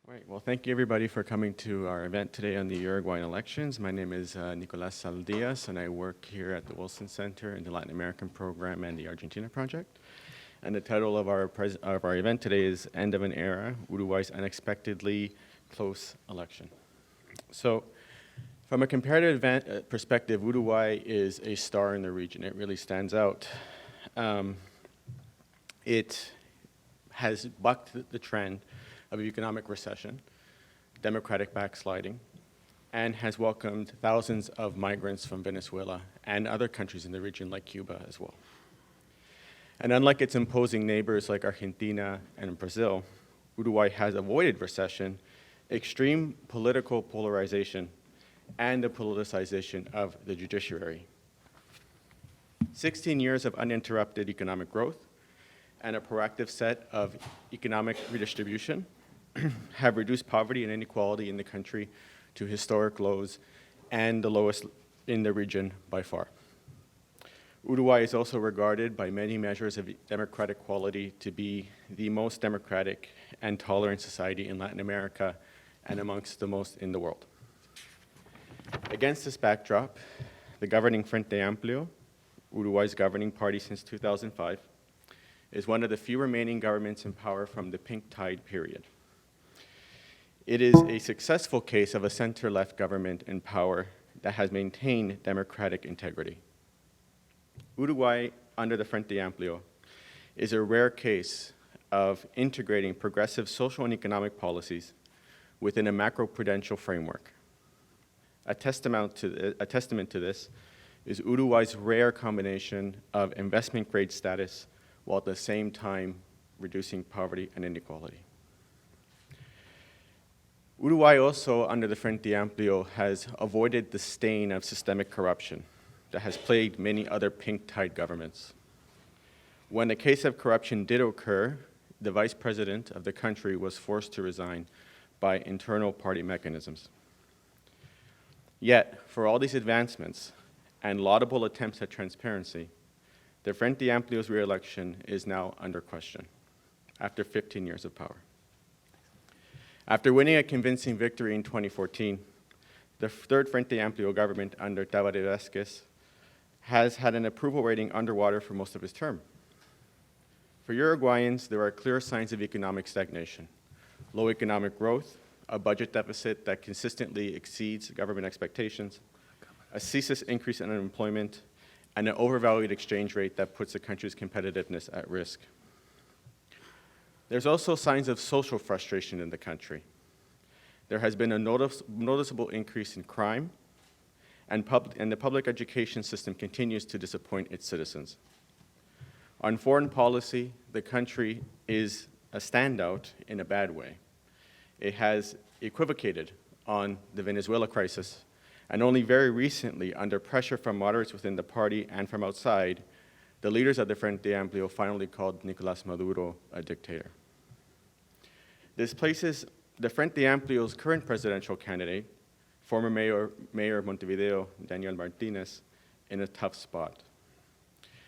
All right, well, thank you everybody for coming to our event today on the Uruguayan elections. My name is Nicolas Saldias, and I work here at the Wilson Center in the Latin American Program and the Argentina Project. And the title of our event today is End of an Era, Uruguay's Unexpectedly Close Election. So, from a comparative perspective, Uruguay is a star in the region. It really stands out. It has bucked the trend of economic recession, democratic backsliding, and has welcomed thousands of migrants from Venezuela and other countries in the region like Cuba as well. And unlike its imposing neighbors like Argentina and Brazil, Uruguay has avoided recession, extreme political polarization, and the politicization of the judiciary. 16 years of uninterrupted economic growth and a proactive set of economic redistribution have reduced poverty and inequality in the country to historic lows and the lowest in the region by far. Uruguay is also regarded by many measures of democratic quality to be the most democratic and tolerant society in Latin America and amongst the most in the world. Against this backdrop, the governing Frente Amplio, Uruguay's governing party since 2005, is one of the few remaining governments in power from the pink tide period. It is a successful case of a center-left government in power that has maintained democratic integrity. Uruguay, under the Frente Amplio, is a rare case of integrating progressive social and economic policies within a macroprudential framework. A testament to this is Uruguay's rare combination of investment-grade status while at the same time reducing poverty and inequality. Uruguay also, under the Frente Amplio, has avoided the stain of systemic corruption that has plagued many other pink tide governments. When a case of corruption did occur, the vice president of the country was forced to resign by internal party mechanisms. Yet, for all these advancements and laudable attempts at transparency, the Frente Amplio's re-election is now under question after 15 years of power. After winning a convincing victory in 2014, the third Frente Amplio government under Tabaré has had an approval rating underwater for most of his term. For Uruguayans, there are clear signs of economic stagnation, low economic growth, a budget deficit that consistently exceeds government expectations, a ceaseless increase in unemployment, and an overvalued exchange rate that puts the country's competitiveness at risk. There's also signs of social frustration in the country. There has been a noticeable increase in crime, and the public education system continues to disappoint its citizens. On foreign policy, the country is a standout in a bad way. It has equivocated on the Venezuela crisis, and only very recently, under pressure from moderates within the party and from outside, the leaders of the Frente Amplio finally called Nicolás Maduro a dictator. This places the Frente Amplio's current presidential candidate, former Mayor of Montevideo, Daniel Martinez, in a tough spot.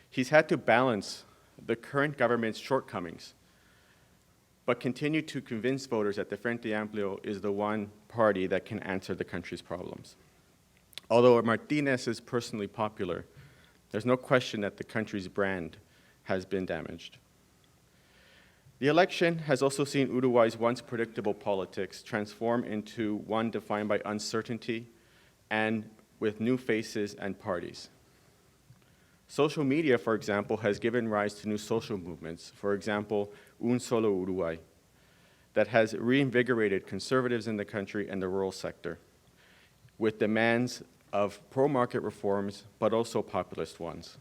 He's had to balance the current government's shortcomings, but continue to convince voters that the Frente Amplio is the one party that can answer the country's problems. Although Martinez is personally popular, there's no question that the country's brand has been damaged. The election has also seen Uruguay's once predictable politics transform into one defined by uncertainty and with new faces and parties. Social media, for example, has given rise to new social movements, for example, Un Solo Uruguay, that has reinvigorated conservatives in the country and the rural sector, with demands of pro-market reforms, but also populist ones.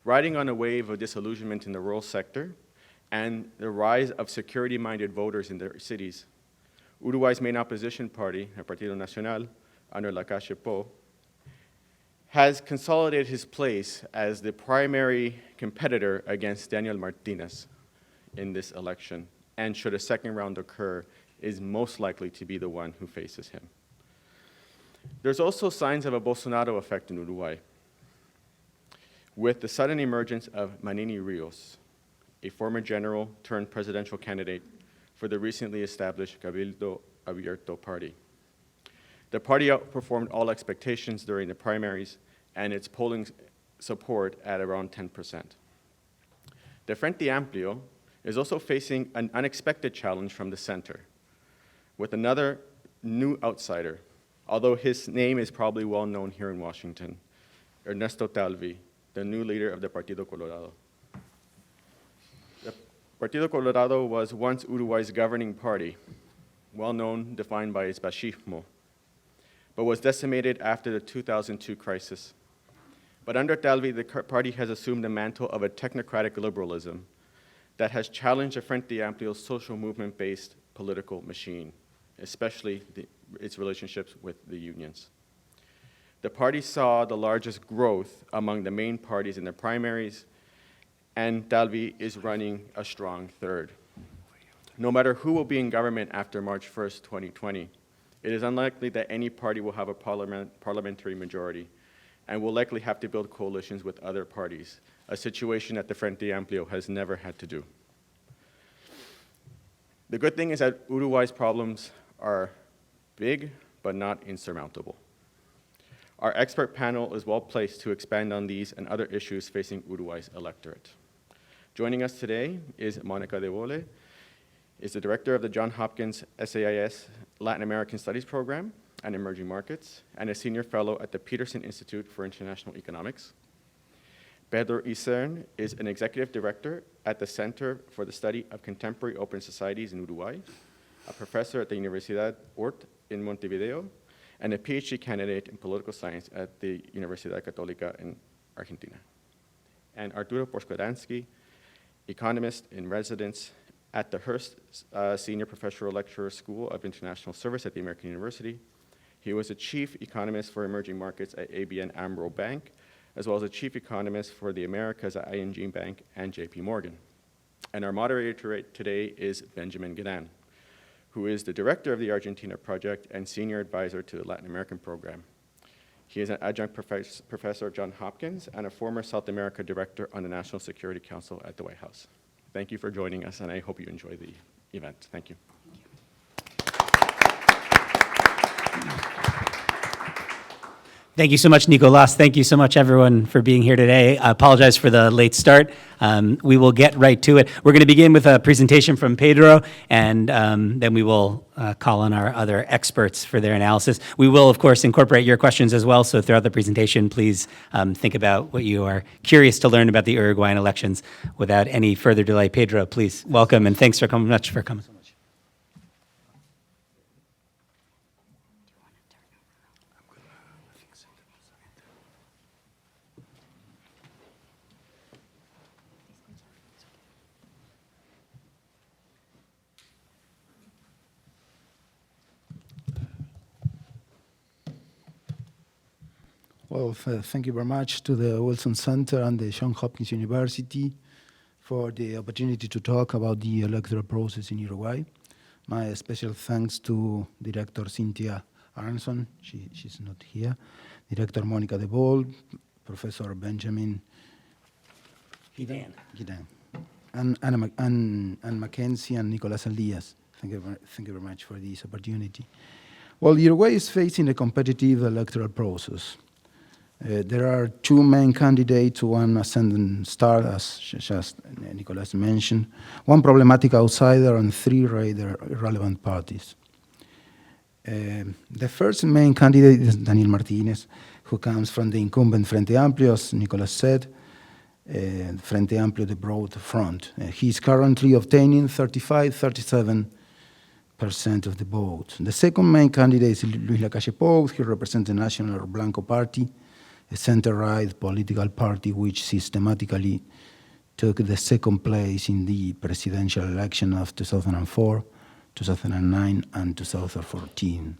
Riding on a wave of disillusionment in the rural sector and the rise of security-minded voters in their cities, Uruguay's main opposition party, el Partido Nacional, under Lacalle Pou, has consolidated his place as the primary competitor against Daniel Martinez in this election, and should a second round occur, is most likely to be the one who faces him. There's also signs of a Bolsonaro effect in Uruguay, with the sudden emergence of Manini Ríos, a former general turned presidential candidate for the recently established Cabildo Abierto party. The party outperformed all expectations during the primaries and its polling support at around 10%. The Frente Amplio is also facing an unexpected challenge from the center, with another new outsider, although his name is probably well known here in Washington, Ernesto Talvi, the new leader of the Partido Colorado. The Partido Colorado was once Uruguay's governing party, well known, defined by its fascismo, but was decimated after the 2002 crisis. But under Talvi, the party has assumed the mantle of a technocratic liberalism that has challenged the Frente Amplio's social movement-based political machine, especially its relationships with the unions. The party saw the largest growth among the main parties in the primaries, and Talvi is running a strong third. No matter who will be in government after March 1st, 2020, it is unlikely that any party will have a parliamentary majority and will likely have to build coalitions with other parties, a situation that the Frente Amplio has never had to do. The good thing is that Uruguay's problems are big, but not insurmountable. Our expert panel is well placed to expand on these and other issues facing Uruguay's electorate. Joining us today is Monica de Bolle, is the director of the Johns Hopkins SAIS Latin American Studies Program and Emerging Markets, and a senior fellow at the Peterson Institute for International Economics. Pedro Isern is an executive director at the Center for the Study of Contemporary Open Societies in Uruguay, a professor at the Universidad Hort in Montevideo, and a PhD candidate in political science at the Universidad Católica in Argentina. And Arturo Poskodansky, economist in residence at the Hearst Senior Professorial Lecturer School of International Service at the American University. He was a chief economist for emerging markets at ABN AMRO Bank, as well as a chief economist for the Americas at ING Bank and JP Morgan. And our moderator today is Benjamin Guerin, who is the director of the Argentina Project and senior advisor to the Latin American program. He is an adjunct professor at Johns Hopkins and a former South America director on the National Security Council at the White House. Thank you for joining us, and I hope you enjoy the event. Thank you. Thank you so much, Nicolas. Thank you so much, everyone, for being here today. I apologize for the late start. We will get right to it. We're going to begin with a presentation from Pedro, and then we will call on our other experts for their analysis. We will, of course, incorporate your questions as well, so throughout the presentation, please think about what you are curious to learn about the Uruguayan elections. Without any further delay, Pedro, please welcome, and thanks so much for coming. Well, thank you very much to the Wilson Center and the Johns Hopkins University for the opportunity to talk about the electoral process in Uruguay. My special thanks to Director Cynthia Aronson, she's not here, Director Monica de Bolle, Professor Benjamin Guerin, and Mackenzie and Nicolas Elias. Thank you very much for this opportunity. Well, Uruguay is facing a competitive electoral process. There are two main candidates, one ascendant star, as just Nicolas mentioned, one problematic outsider, and three rather irrelevant parties. The first main candidate is Daniel Martinez, who comes from the incumbent Frente Amplio, as Nicolas said, Frente Amplio, the broad front. He's currently obtaining 37% of the vote. The second main candidate is Luis Lacalle Pou. He represents the National Blanco Party, a center-right political party which systematically took the second place in the presidential election of 2004, 2009, and 2014.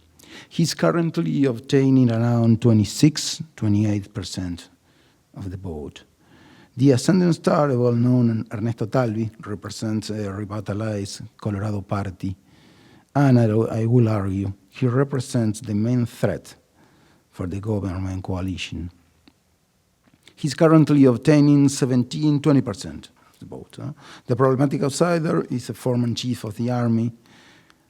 He's currently obtaining around 28% of the vote. The ascendant star, a well-known Ernesto Talvi, represents a revitalized Colorado party, and I will argue he represents the main threat for the government coalition. He's currently obtaining 20%. of the vote. The problematic outsider is a former chief of the army,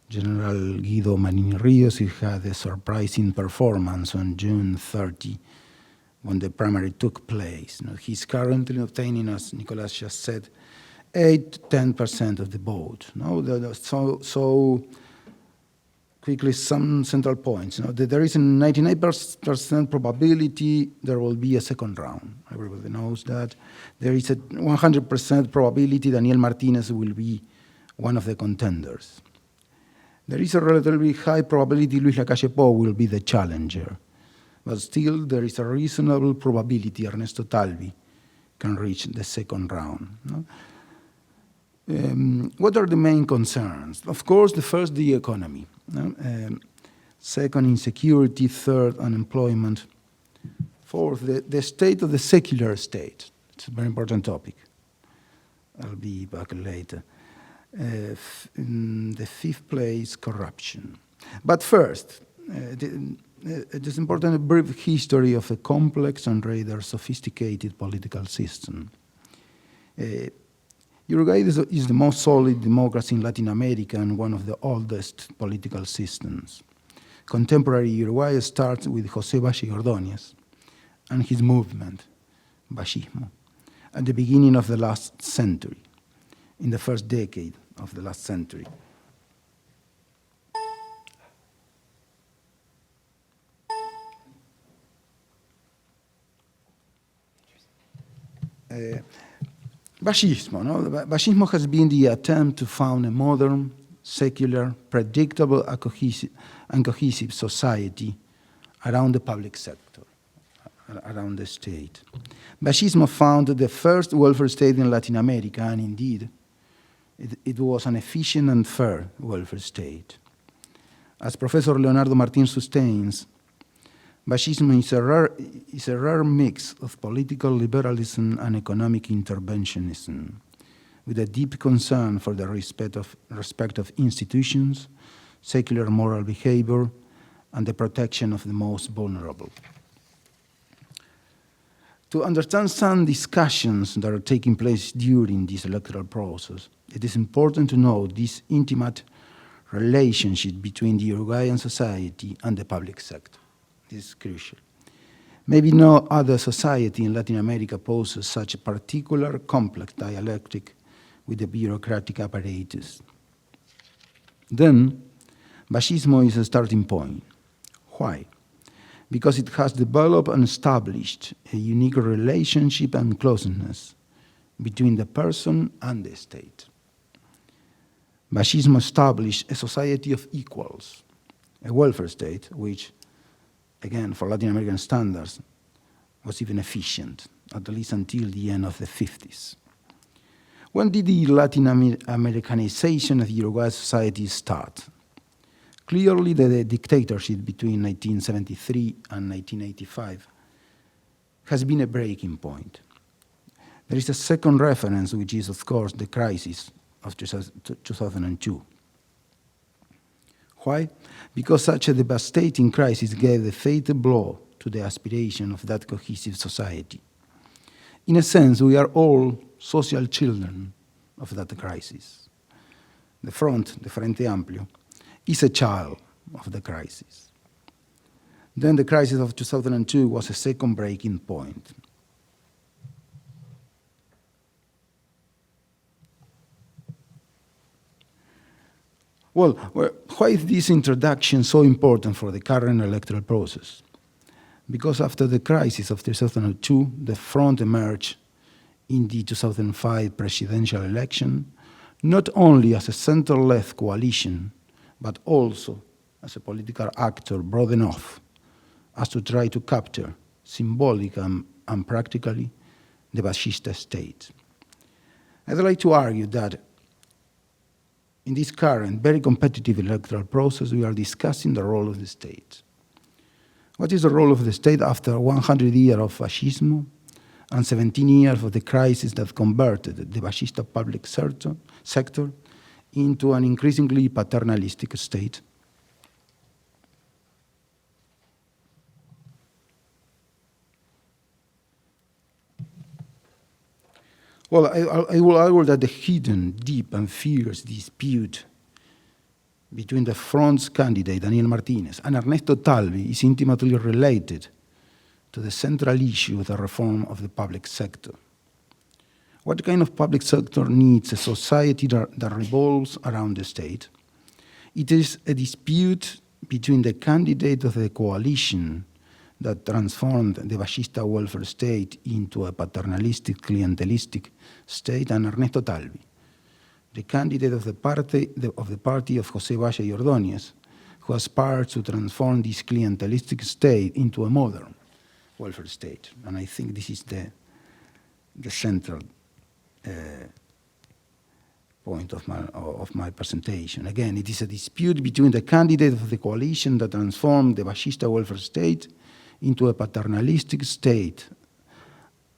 General Guido Manini Ríos. He had a surprising performance on June 30 when the primary took place. He's currently obtaining, as Nicolas just said, 8 to 10% of the vote. So quickly, some central points. There is a 99% probability there will be a second round. Everybody knows that. There is a 100% probability Daniel Martinez will be one of the contenders. There is a relatively high probability Luis Lacalle Pou will be the challenger. But still, there is a reasonable probability Ernesto Talvi can reach the second round. What are the main concerns? Of course, the first, the economy. Second, insecurity. Third, unemployment. Fourth, the state of the secular state. It's a very important topic. I'll be back later. In the fifth place, corruption. But first, it is important a brief history of a complex and rather sophisticated political system. Uruguay is the most solid democracy in Latin America and one of the oldest political systems. Contemporary Uruguay starts with José Valle Ordóñez and his movement, Vallismo, at the beginning of the last century, in the first decade of the last century. Vallismo. Vallismo has been the attempt to found a modern, secular, predictable, and cohesive society around the public sector, around the state. Vallismo founded the first welfare state in Latin America, and indeed, it was an efficient and fair welfare state. As Professor Leonardo Martín sustains, Vallismo is a rare mix of political liberalism and economic interventionism, with a deep concern for the respect of institutions, secular moral behavior, and the protection of the most vulnerable. To understand some discussions that are taking place during this electoral process, it is important to know this intimate relationship between the Uruguayan society and the public sector. This is crucial. Maybe no other society in Latin America poses such a particular complex dialectic with the bureaucratic apparatus. Then, Vallismo is a starting point. Why? Because it has developed and established a unique relationship and closeness between the person and the state. Vallismo established a society of equals, a welfare state which, again, for Latin American standards, was even efficient, at least until the end of the 50s. When did the Latin Americanization of Uruguay society start? Clearly, the dictatorship between 1973 and 1985 has been a breaking point. There is a second reference, which is, of course, the crisis of 2002. Why? Because such a devastating crisis gave the fatal blow to the aspiration of that cohesive society. In a sense, we are all social children of that crisis. The Frente Amplio, is a child of the crisis. Then the crisis of 2002 was a second breaking point. Well, why is this introduction so important for the current electoral process? Because after the crisis of 2002, the Front emerged in the 2005 presidential election, not only as a center-left coalition, but also as a political actor broad enough as to try to capture, symbolic and practically, the Vallista state. I'd like to argue that in this current, very competitive electoral process, we are discussing the role of the state. What is the role of the state after 100 years of fascism and 17 years of the crisis that converted the Vallista public sector into an increasingly paternalistic state? Well, I will argue that the hidden, deep, and fierce dispute between the Front's candidate, Daniel Martinez, and Ernesto Talvi is intimately related to the central issue of the reform of the public sector. What kind of public sector needs a society that revolves around the state? It is a dispute between the candidate of the coalition that transformed the fascista welfare state into a paternalistic, clientelistic state, and Ernesto Talvi, the candidate of the party of José Valle y Ordóñez, who aspires to transform this clientelistic state into a modern welfare state. And I think this is the central point of my presentation. Again, it is a dispute between the candidate of the coalition that transformed the fascista welfare state into a paternalistic state,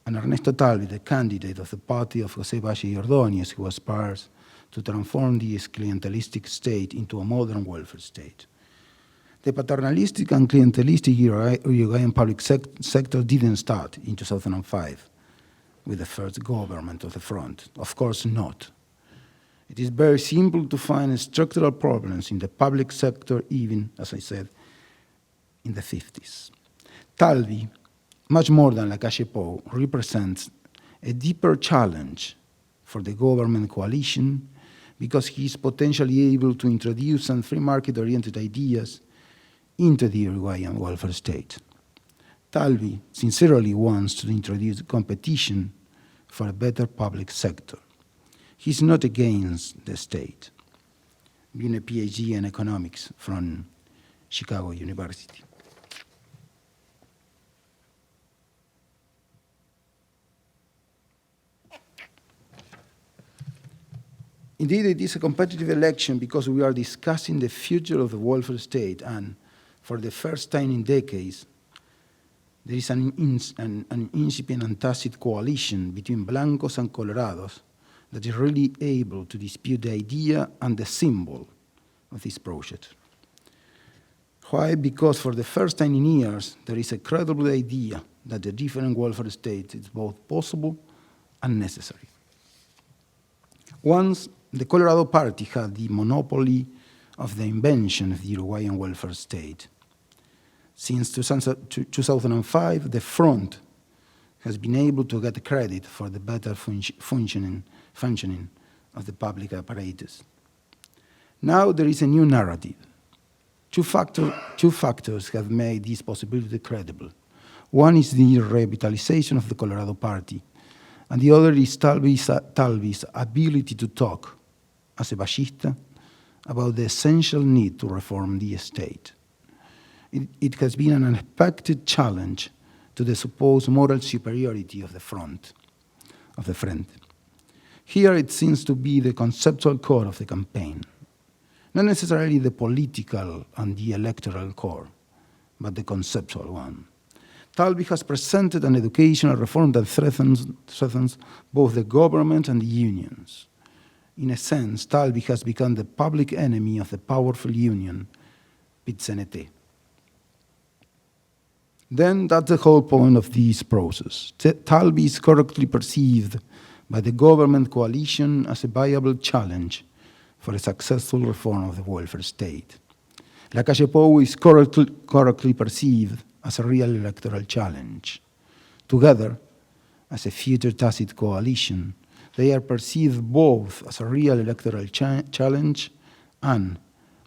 and Ernesto Talvi, the candidate of the party of José Valle y Ordóñez, who aspires to transform this clientelistic state into a modern welfare state. The paternalistic and clientelistic Uruguayan public sector didn't start in 2005 with the first government of the Front. Of course not. It is very simple to find structural problems in the public sector, even, as I said, in the 50s. Talvi, much more than Lacalle Pou, represents a deeper challenge for the government coalition because he is potentially able to introduce some free market-oriented ideas into the Uruguayan welfare state. Talvi sincerely wants to introduce competition for a better public sector. He's not against the state, being a PhD in economics from Chicago University. Indeed, it is a competitive election because we are discussing the future of the welfare state, and for the first time in decades, there is an incipient and tacit coalition between Blancos and Colorados that is really able to dispute the idea and the symbol of this project. Why? Because for the first time in years, there is a credible idea that the different welfare state is both possible and necessary. Once the Colorado Party had the monopoly of the invention of the Uruguayan welfare state. Since 2005, the Front has been able to get credit for the better functioning of the public apparatus. Now there is a new narrative. Two factors have made this possibility credible. One is the revitalization of the Colorado Party, and the other is Talvi's ability to talk as a fascista about the essential need to reform the state. It has been an unexpected challenge to the supposed moral superiority of the Frente. Here it seems to be the conceptual core of the campaign, not necessarily the political and the electoral core, but the conceptual one. Talvi has presented an educational reform that threatens both the government and the unions. In a sense, Talvi has become the public enemy of the powerful union, PIT-CNT. Then that's the whole point of this process. Talvi is correctly perceived by the government coalition as a viable challenge for a successful reform of the welfare state. Lacalle Pou is correctly perceived as a real electoral challenge. Together, as a future tacit coalition, they are perceived both as a real electoral challenge and,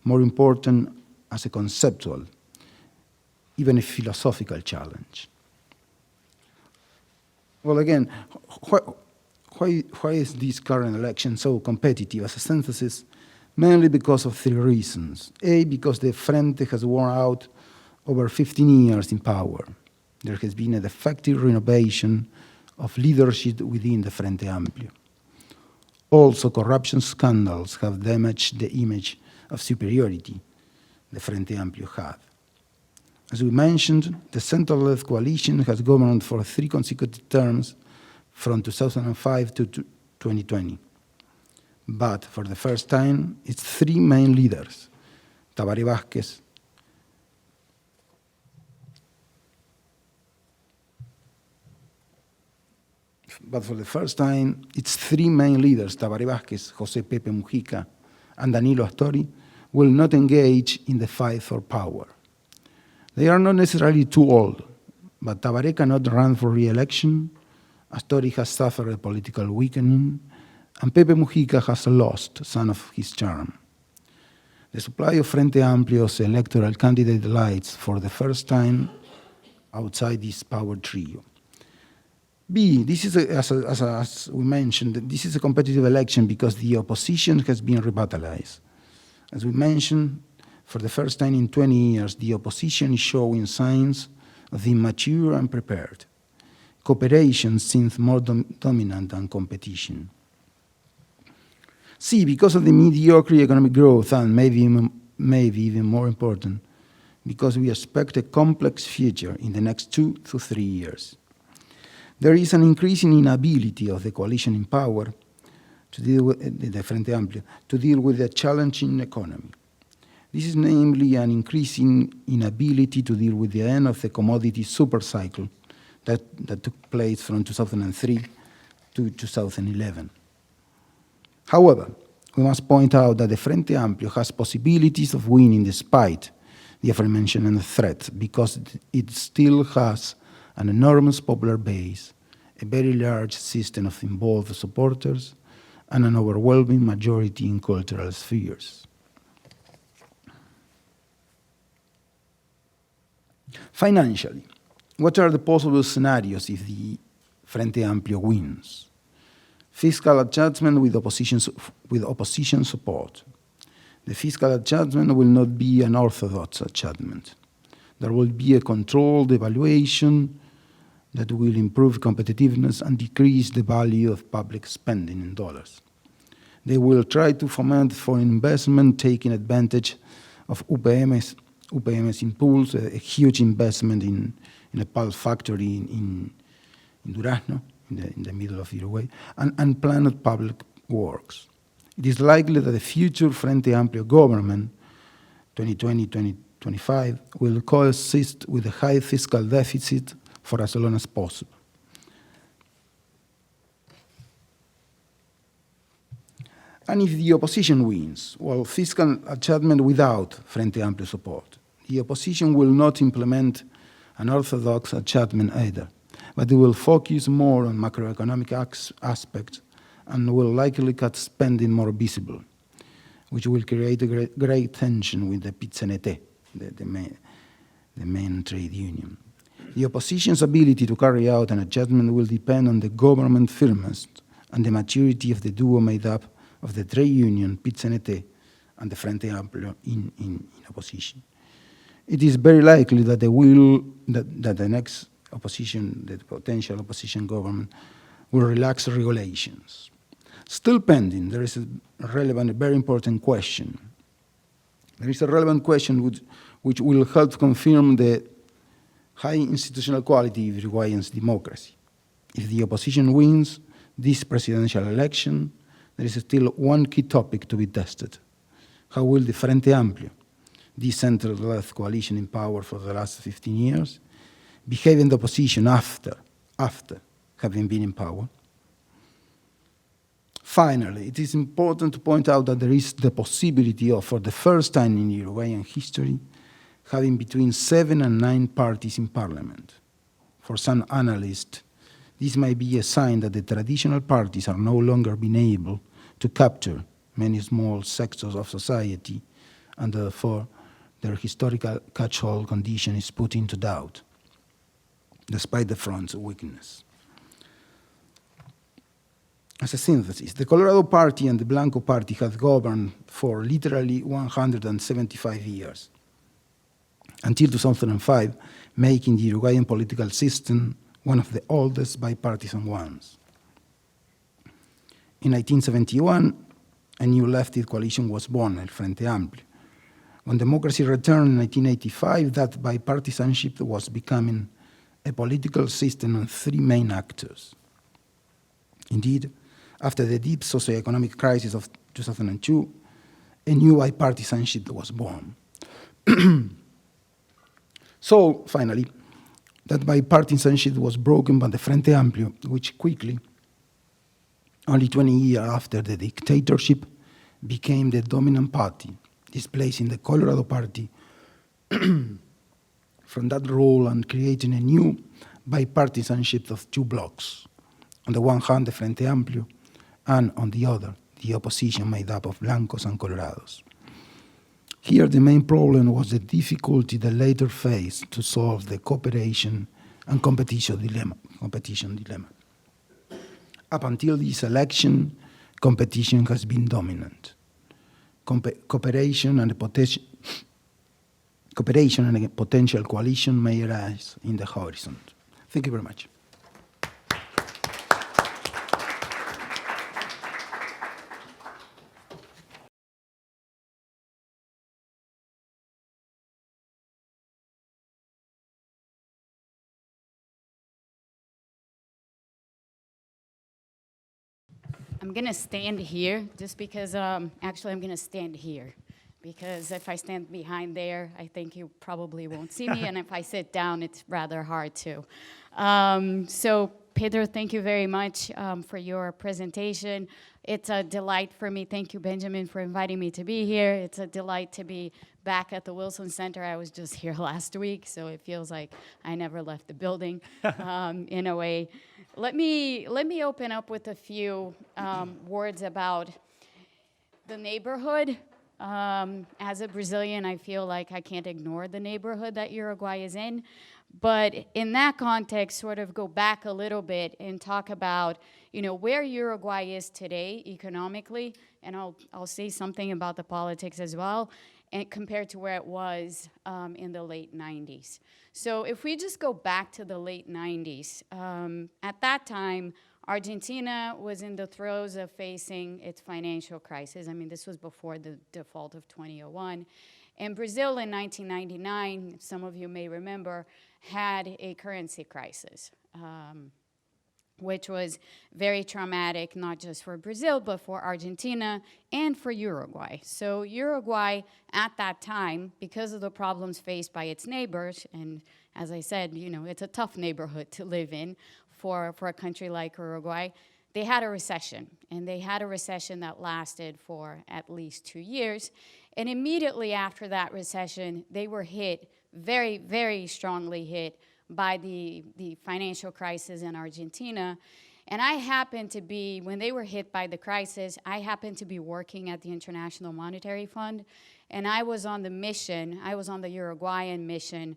more important, as a conceptual, even a philosophical challenge. Well, again, why is this current election so competitive as a synthesis? Mainly because of three reasons. A, because the Frente has worn out over 15 years in power. There has been a defective renovation of leadership within the Frente Amplio. Also, corruption scandals have damaged the image of superiority the Frente Amplio had. As we mentioned, the center-left coalition has governed for 3 consecutive terms from 2005 to 2020. But for the first time, its 3 main leaders, Tabaré Vázquez, but for the first time, its three main leaders, Tabaré Vázquez, José Pepe Mujica, and Danilo Astori, will not engage in the fight for power. They are not necessarily too old, but Tabaré cannot run for re-election, Astori has suffered a political weakening, and Pepe Mujica has lost some of his charm. The supply of Frente Amplio's electoral candidate lights for the first time outside this power trio. B, this is, as we mentioned, this is a competitive election because the opposition has been revitalized. As we mentioned, for the first time in 20 years, the opposition is showing signs of being mature and prepared. Cooperation seems more dominant than competition. C, because of the mediocre economic growth, and maybe even more important, because we expect a complex future in the next 2 to 3 years. There is an increasing inability of the coalition in power to deal with the Frente Amplio, to deal with a challenging economy. This is namely an increasing inability to deal with the end of the commodity supercycle that took place from 2003 to 2011. However, we must point out that the Frente Amplio has possibilities of winning despite the aforementioned threat, because it still has an enormous popular base, a very large system of involved supporters, and an overwhelming majority in cultural spheres. Financially, what are the possible scenarios if the Frente Amplio wins? Fiscal adjustment with opposition support. The fiscal adjustment will not be an orthodox adjustment. There will be a controlled devaluation that will improve competitiveness and decrease the value of public spending in dollars. They will try to foment foreign investment, taking advantage of UPM's impulse, a huge investment in a pulp factory in Durazno, in the middle of Uruguay, and planned public works. It is likely that the future Frente Amplio government, 2020-2025, will coexist with a high fiscal deficit for as long as possible. And if the opposition wins, well, fiscal adjustment without Frente Amplio support, the opposition will not implement an orthodox adjustment either, but it will focus more on macroeconomic aspects and will likely cut spending more visible, which will create a great tension with the PIT-CNT, the main trade union. The opposition's ability to carry out an adjustment will depend on the government firmness and the maturity of the duo made up of the trade union, PIT-CNT, and the Frente Amplio in opposition. It is very likely that the next opposition, the potential opposition government, will relax regulations. Still pending, there is a relevant, very important question. There is a relevant question which will help confirm the high institutional quality of Uruguayan's democracy. If the opposition wins this presidential election, there is still one key topic to be tested. How will the Frente Amplio, the center-left coalition in power for the last 15 years, behave in the opposition after having been in power? Finally, it is important to point out that there is the possibility of, for the first time in Uruguayan history, having between 7 and 9 parties in parliament. For some analysts, this might be a sign that the traditional parties are no longer being able to capture many small sectors of society, and therefore their historical catch-all condition is put into doubt, despite the front's weakness. As a synthesis, the Colorado Party and the Blanco Party have governed for literally 175 years, until 2005, making the Uruguayan political system one of the oldest bipartisan ones. In 1971, a new lefty coalition was born, El Frente Amplio. When democracy returned in 1985, that bipartisanship was becoming a political system on 3 main actors. Indeed, after the deep socioeconomic crisis of 2002, a new bipartisanship was born. So, finally, that bipartisanship was broken by the Frente Amplio, which quickly only 20 years after the dictatorship became the dominant party, displacing the Colorado Party from that role and creating a new bipartisanship of two blocs. On the one hand, the Frente Amplio, and on the other, the opposition made up of Blancos and Colorados. Here, the main problem was the difficulty they later faced to solve the cooperation and competition dilemma. Up until this election, competition has been dominant. Cooperation and a potential coalition may arise in the horizon. Thank you very much. I'm going to stand here just because, actually, I'm going to stand here. Because if I stand behind there, I think you probably won't see me. And if I sit down, it's rather hard to. So, Pedro, thank you very much for your presentation. It's a delight for me. Thank you, Benjamin, for inviting me to be here. It's a delight to be back at the Wilson Center. I was just here last week, so it feels like I never left the building in a way. Let me open up with a few words about the neighborhood. As a Brazilian, I feel like I can't ignore the neighborhood that Uruguay is in. But in that context, sort of go back a little bit and talk about, where Uruguay is today economically, and I'll say something about the politics as well, and compared to where it was in the late 90s. So if we just go back to the late 90s, at that time, Argentina was in the throes of facing its financial crisis. I mean, this was before the default of 2001. And Brazil in 1999, some of you may remember, had a currency crisis, which was very traumatic, not just for Brazil, but for Argentina and for Uruguay. So Uruguay, at that time, because of the problems faced by its neighbors, and as I said, it's a tough neighborhood to live in for a country like Uruguay, they had a recession. And they had a recession that lasted for at least 2 years. And immediately after that recession, they were hit, very, very strongly hit, by the financial crisis in Argentina. And I happened to be, when they were hit by the crisis, I happened to be working at the International Monetary Fund. And I was on the mission, I was on the Uruguayan mission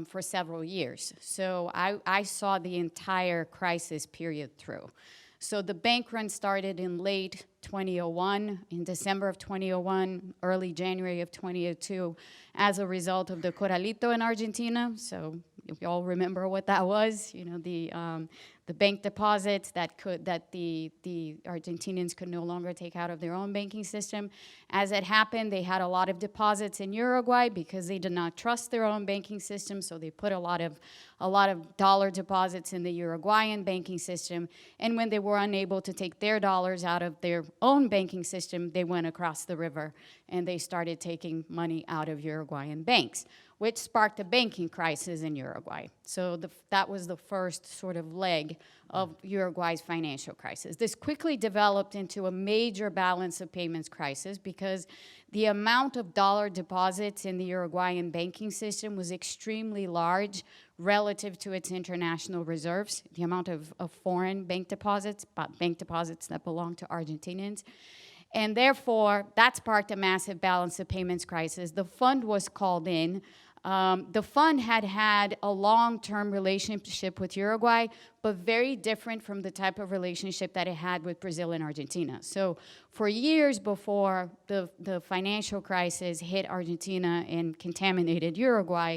for several years. So I saw the entire crisis period through. So the bank run started in late 2001, in December of 2001, early January of 2002, as a result of the Corralito in Argentina. So if you all remember what that was, the bank deposits that the Argentinians could no longer take out of their own banking system. As it happened, they had a lot of deposits in Uruguay because they did not trust their own banking system, so they put a lot of dollar deposits in the Uruguayan banking system. And when they were unable to take their dollars out of their own banking system, they went across the river and they started taking money out of Uruguayan banks, which sparked a banking crisis in Uruguay. So that was the first sort of leg of Uruguay's financial crisis. This quickly developed into a major balance of payments crisis because the amount of dollar deposits in the Uruguayan banking system was extremely large relative to its international reserves, the amount of foreign bank deposits that belong to Argentinians. And therefore, that sparked a massive balance of payments crisis. The fund was called in. The fund had a long-term relationship with Uruguay, but very different from the type of relationship that it had with Brazil and Argentina. So for years before the financial crisis hit Argentina and contaminated Uruguay,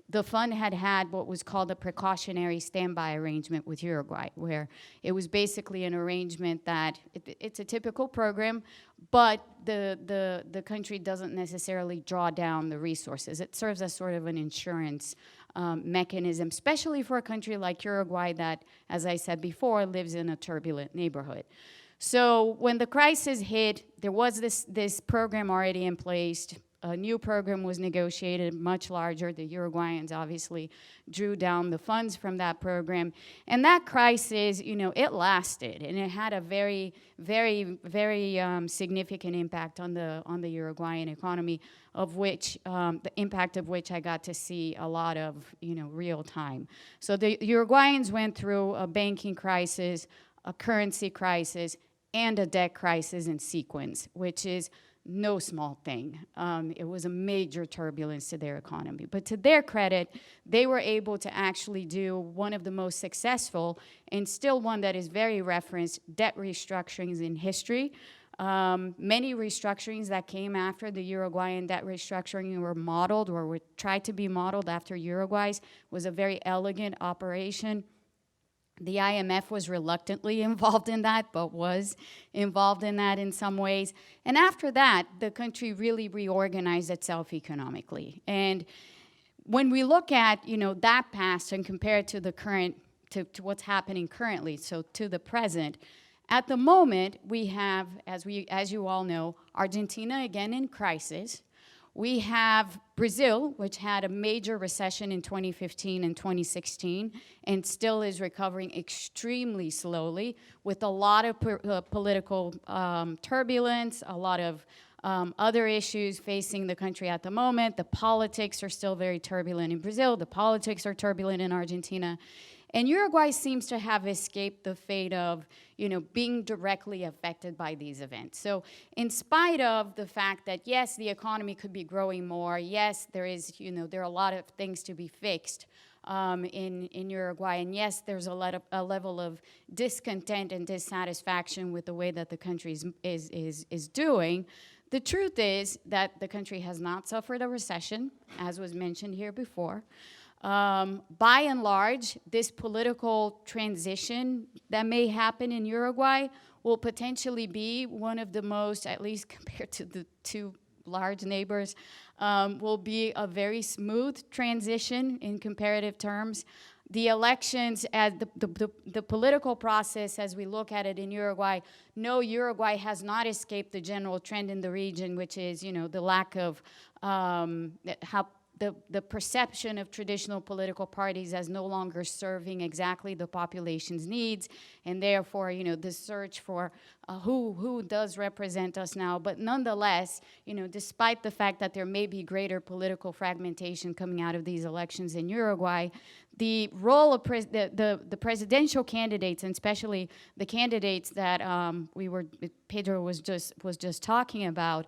the fund had what was called a precautionary standby arrangement with Uruguay, where it was basically an arrangement that it's a typical program, but the country doesn't necessarily draw down the resources. It serves as sort of an insurance mechanism, especially for a country like Uruguay that, as I said before, lives in a turbulent neighborhood. So when the crisis hit, there was this program already in place a new program was negotiated, much larger. The Uruguayans obviously drew down the funds from that program. And that crisis, it lasted, and it had a very, very, very significant impact on the Uruguayan economy, of which, the impact of which I got to see a lot of, real time. So the Uruguayans went through a banking crisis, a currency crisis, and a debt crisis in sequence, which is no small thing. It was a major turbulence to their economy. But to their credit, they were able to actually do one of the most successful, and still one that is very referenced, debt restructurings in history. Many restructurings that came after the Uruguayan debt restructuring were modeled, or were tried to be modeled after Uruguay's. Was a very elegant operation. The IMF was reluctantly involved in that, but was involved in that in some ways. And after that, the country really reorganized itself economically. And when we look at, that past and compare it to the current, to what's happening currently, so to the present, at the moment, we have, as you all know, Argentina again in crisis. We have Brazil, which had a major recession in 2015 and 2016, and still is recovering extremely slowly, with a lot of political turbulence, a lot of other issues facing the country at the moment. The politics are still very turbulent in Brazil. The politics are turbulent in Argentina. And Uruguay seems to have escaped the fate of, being directly affected by these events. So in spite of the fact that, yes, the economy could be growing more, yes, there is, there are a lot of things to be fixed in Uruguay, and yes, there's a level of discontent and dissatisfaction with the way that the country is doing. The truth is that the country has not suffered a recession, as was mentioned here before. By and large, this political transition that may happen in Uruguay will potentially be one of the most, at least compared to the two large neighbors, will be a very smooth transition in comparative terms. The elections, the political process as we look at it in Uruguay, no, Uruguay has not escaped the general trend in the region, which is, the lack of how the perception of traditional political parties as no longer serving exactly the population's needs, and therefore, the search for who does represent us now. But nonetheless, despite the fact that there may be greater political fragmentation coming out of these elections in Uruguay, the role of the presidential candidates, and especially the candidates that Pedro was just talking about,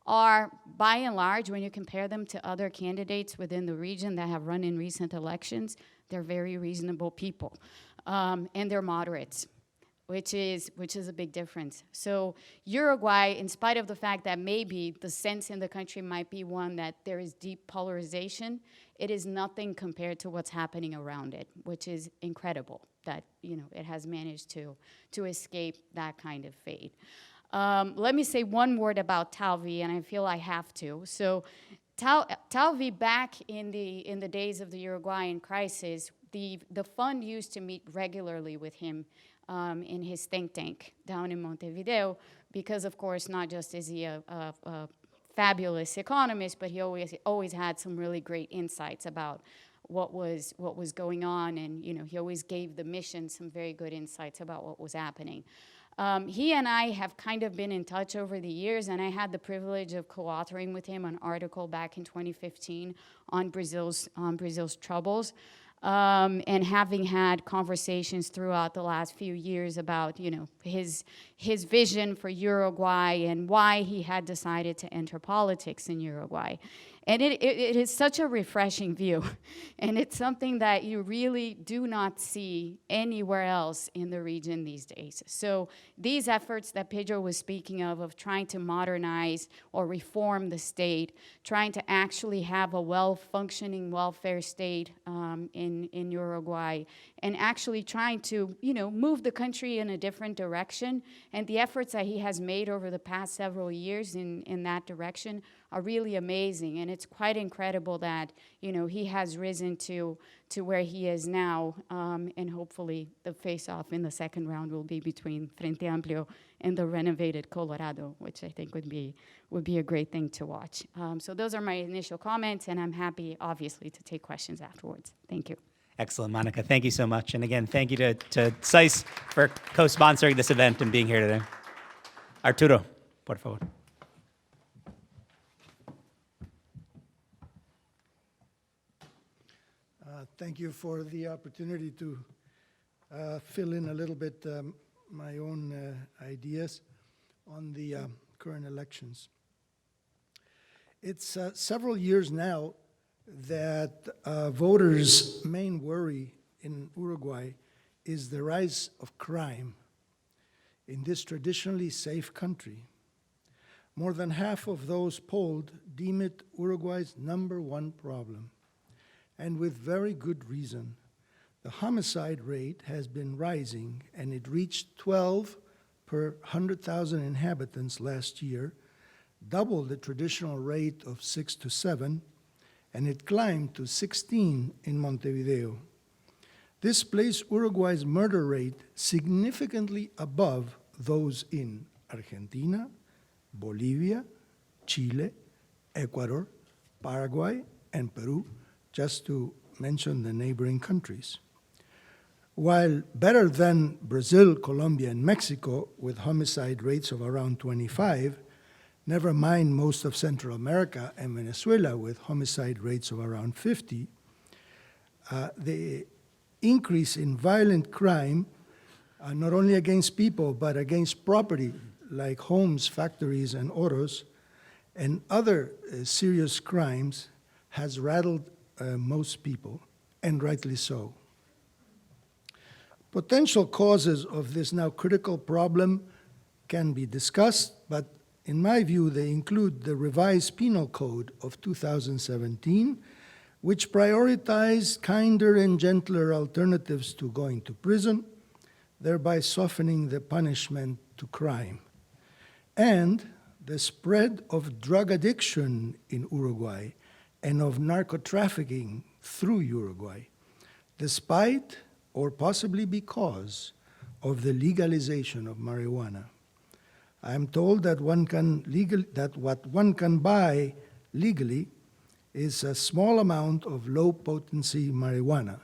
are, by and large, when you compare them to other candidates within the region that have run in recent elections, they're very reasonable people, and they're moderates, which is a big difference. So Uruguay, in spite of the fact that maybe the sense in the country might be one that there is deep polarization, it is nothing compared to what's happening around it, which is incredible that it has managed to escape that kind of fate. Let me say one word about Talvi, and I feel I have to. So Talvi, back in the days of the Uruguayan crisis, the fund used to meet regularly with him in his think tank down in Montevideo, because, of course, not just is he a fabulous economist, but he always had some really great insights about what was going on, and he always gave the mission some very good insights about what was happening. He and I have kind of been in touch over the years, and I had the privilege of co-authoring with him an article back in 2015 on Brazil's troubles, and having had conversations throughout the last few years about his vision for Uruguay and why he had decided to enter politics in Uruguay. And it is such a refreshing view, and it's something that you really do not see anywhere else in the region these days. So these efforts that Pedro was speaking of trying to modernize or reform the state, trying to actually have a well-functioning welfare state in Uruguay, and actually trying to move the country in a different direction, and the efforts that he has made over the past several years in that direction are really amazing. And it's quite incredible that, you know, he has risen to where he is now, and hopefully the face-off in the second round will be between Frente Amplio and the renovated Colorado, which I think would be a great thing to watch. So those are my initial comments, and I'm happy, obviously, to take questions afterwards. Thank you. Excellent, Monica. Thank you so much. And again, thank you to SAIS for co-sponsoring this event and being here today. Arturo, por favor. Thank you for the opportunity to fill in a little bit my own ideas on the current elections. It's several years now that voters' main worry in Uruguay is the rise of crime in this traditionally safe country. More than half of those polled deem it Uruguay's #1 problem, and with very good reason. The homicide rate has been rising, and it reached 12 per 100,000 inhabitants last year, double the traditional rate of 6 to 7, and it climbed to 16 in Montevideo. This placed Uruguay's murder rate significantly above those in Argentina, Bolivia, Chile, Ecuador, Paraguay, and Peru, just to mention the neighboring countries. While better than Brazil, Colombia, and Mexico, with homicide rates of around 25, never mind most of Central America and Venezuela with homicide rates of around 50, the increase in violent crime, not only against people, but against property, like homes, factories, and autos, and other serious crimes, has rattled most people, and rightly so. Potential causes of this now critical problem can be discussed, but in my view, they include the revised penal code of 2017, which prioritized kinder and gentler alternatives to going to prison, thereby softening the punishment to crime, and the spread of drug addiction in Uruguay and of narco-trafficking through Uruguay, despite or possibly because of the legalization of marijuana. I am told that what one can buy legally is a small amount of low-potency marijuana,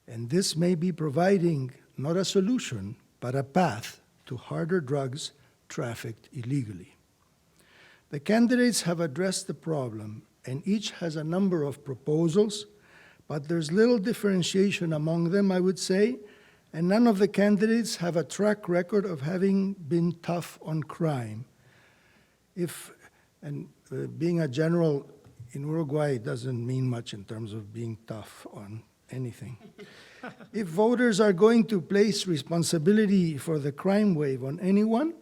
and this may be providing not a solution, but a path to harder drugs trafficked illegally. The candidates have addressed the problem, and each has a number of proposals, but there's little differentiation among them, I would say, and none of the candidates have a track record of having been tough on crime. Being a general in Uruguay doesn't mean much in terms of being tough on anything. If voters are going to place responsibility for the crime wave on anyone,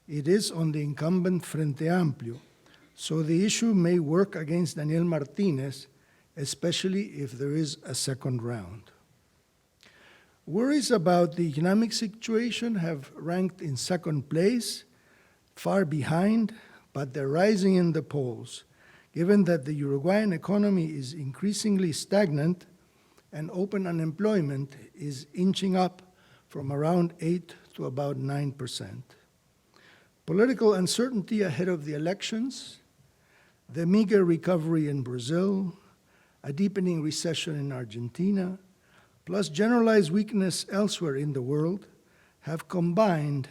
it is on the incumbent Frente Amplio. So the issue may work against Daniel Martinez, especially if there is a second round. Worries about the economic situation have ranked in second place, far behind, but they're rising in the polls, given that the Uruguayan economy is increasingly stagnant and open unemployment is inching up from around 8 to about 9%. Political uncertainty ahead of the elections, the meager recovery in Brazil, a deepening recession in Argentina, plus generalized weakness elsewhere in the world have combined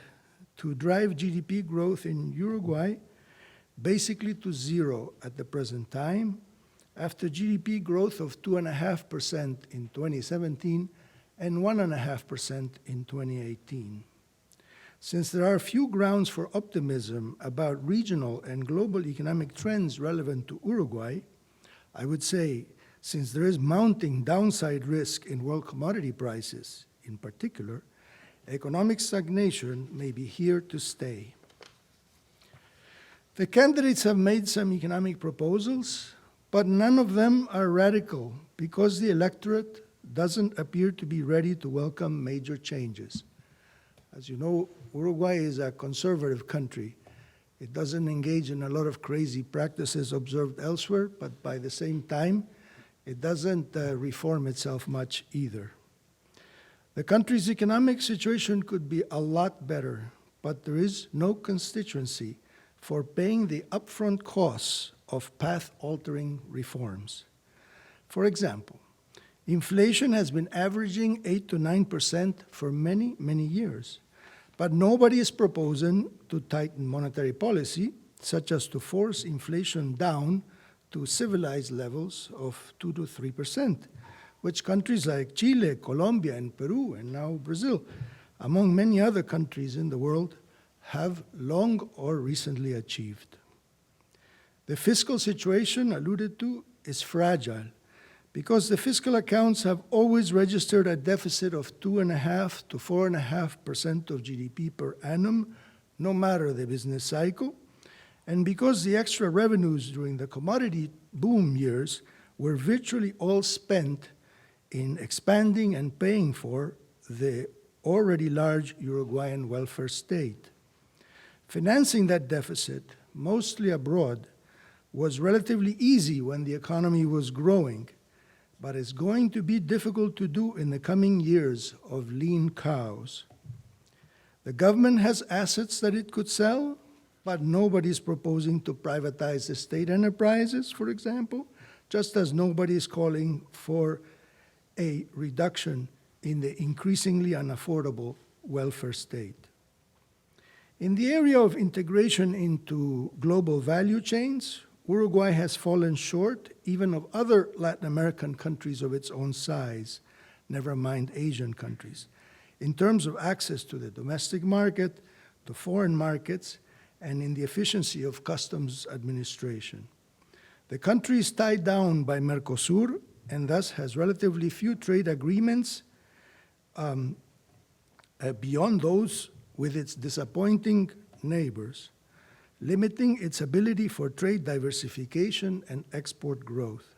to drive GDP growth in Uruguay basically to zero at the present time, after GDP growth of 2.5% in 2017 and 1.5% in 2018. Since there are few grounds for optimism about regional and global economic trends relevant to Uruguay, I would say, since there is mounting downside risk in world commodity prices in particular, economic stagnation may be here to stay. The candidates have made some economic proposals, but none of them are radical because the electorate doesn't appear to be ready to welcome major changes. As you know, Uruguay is a conservative country, It doesn't engage in a lot of crazy practices observed elsewhere, but by the same time, it doesn't reform itself much either. The country's economic situation could be a lot better, but there is no constituency for paying the upfront costs of path-altering reforms. For example, inflation has been averaging 8 to 9% for many, many years, but nobody is proposing to tighten monetary policy, such as to force inflation down to civilized levels of 2 to 3%, which countries like Chile, Colombia, and Peru, and now Brazil, among many other countries in the world, have long or recently achieved. The fiscal situation alluded to is fragile because the fiscal accounts have always registered a deficit of 2.5% to 4.5% of GDP per annum, no matter the business cycle, and because the extra revenues during the commodity boom years were virtually all spent in expanding and paying for the already large Uruguayan welfare state. Financing that deficit, mostly abroad, was relatively easy when the economy was growing, but it's going to be difficult to do in the coming years of lean cows. The government has assets that it could sell, but nobody's proposing to privatize the state enterprises, for example, just as nobody is calling for a reduction in the increasingly unaffordable welfare state. In the area of integration into global value chains, Uruguay has fallen short even of other Latin American countries of its own size, never mind Asian countries, in terms of access to the domestic market, to foreign markets, and in the efficiency of customs administration. The country is tied down by Mercosur and thus has relatively few trade agreements beyond those with its disappointing neighbors, limiting its ability for trade diversification and export growth.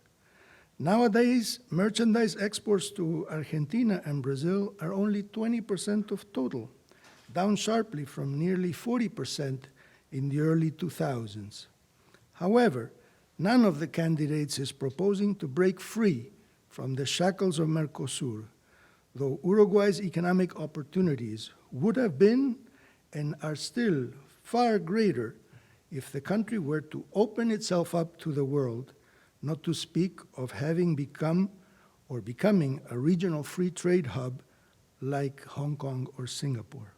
Nowadays, merchandise exports to Argentina and Brazil are only 20% of total, down sharply from nearly 40% in the early 2000s. However, none of the candidates is proposing to break free from the shackles of Mercosur, though Uruguay's economic opportunities would have been and are still far greater if the country were to open itself up to the world, not to speak of having become or becoming a regional free trade hub like Hong Kong or Singapore.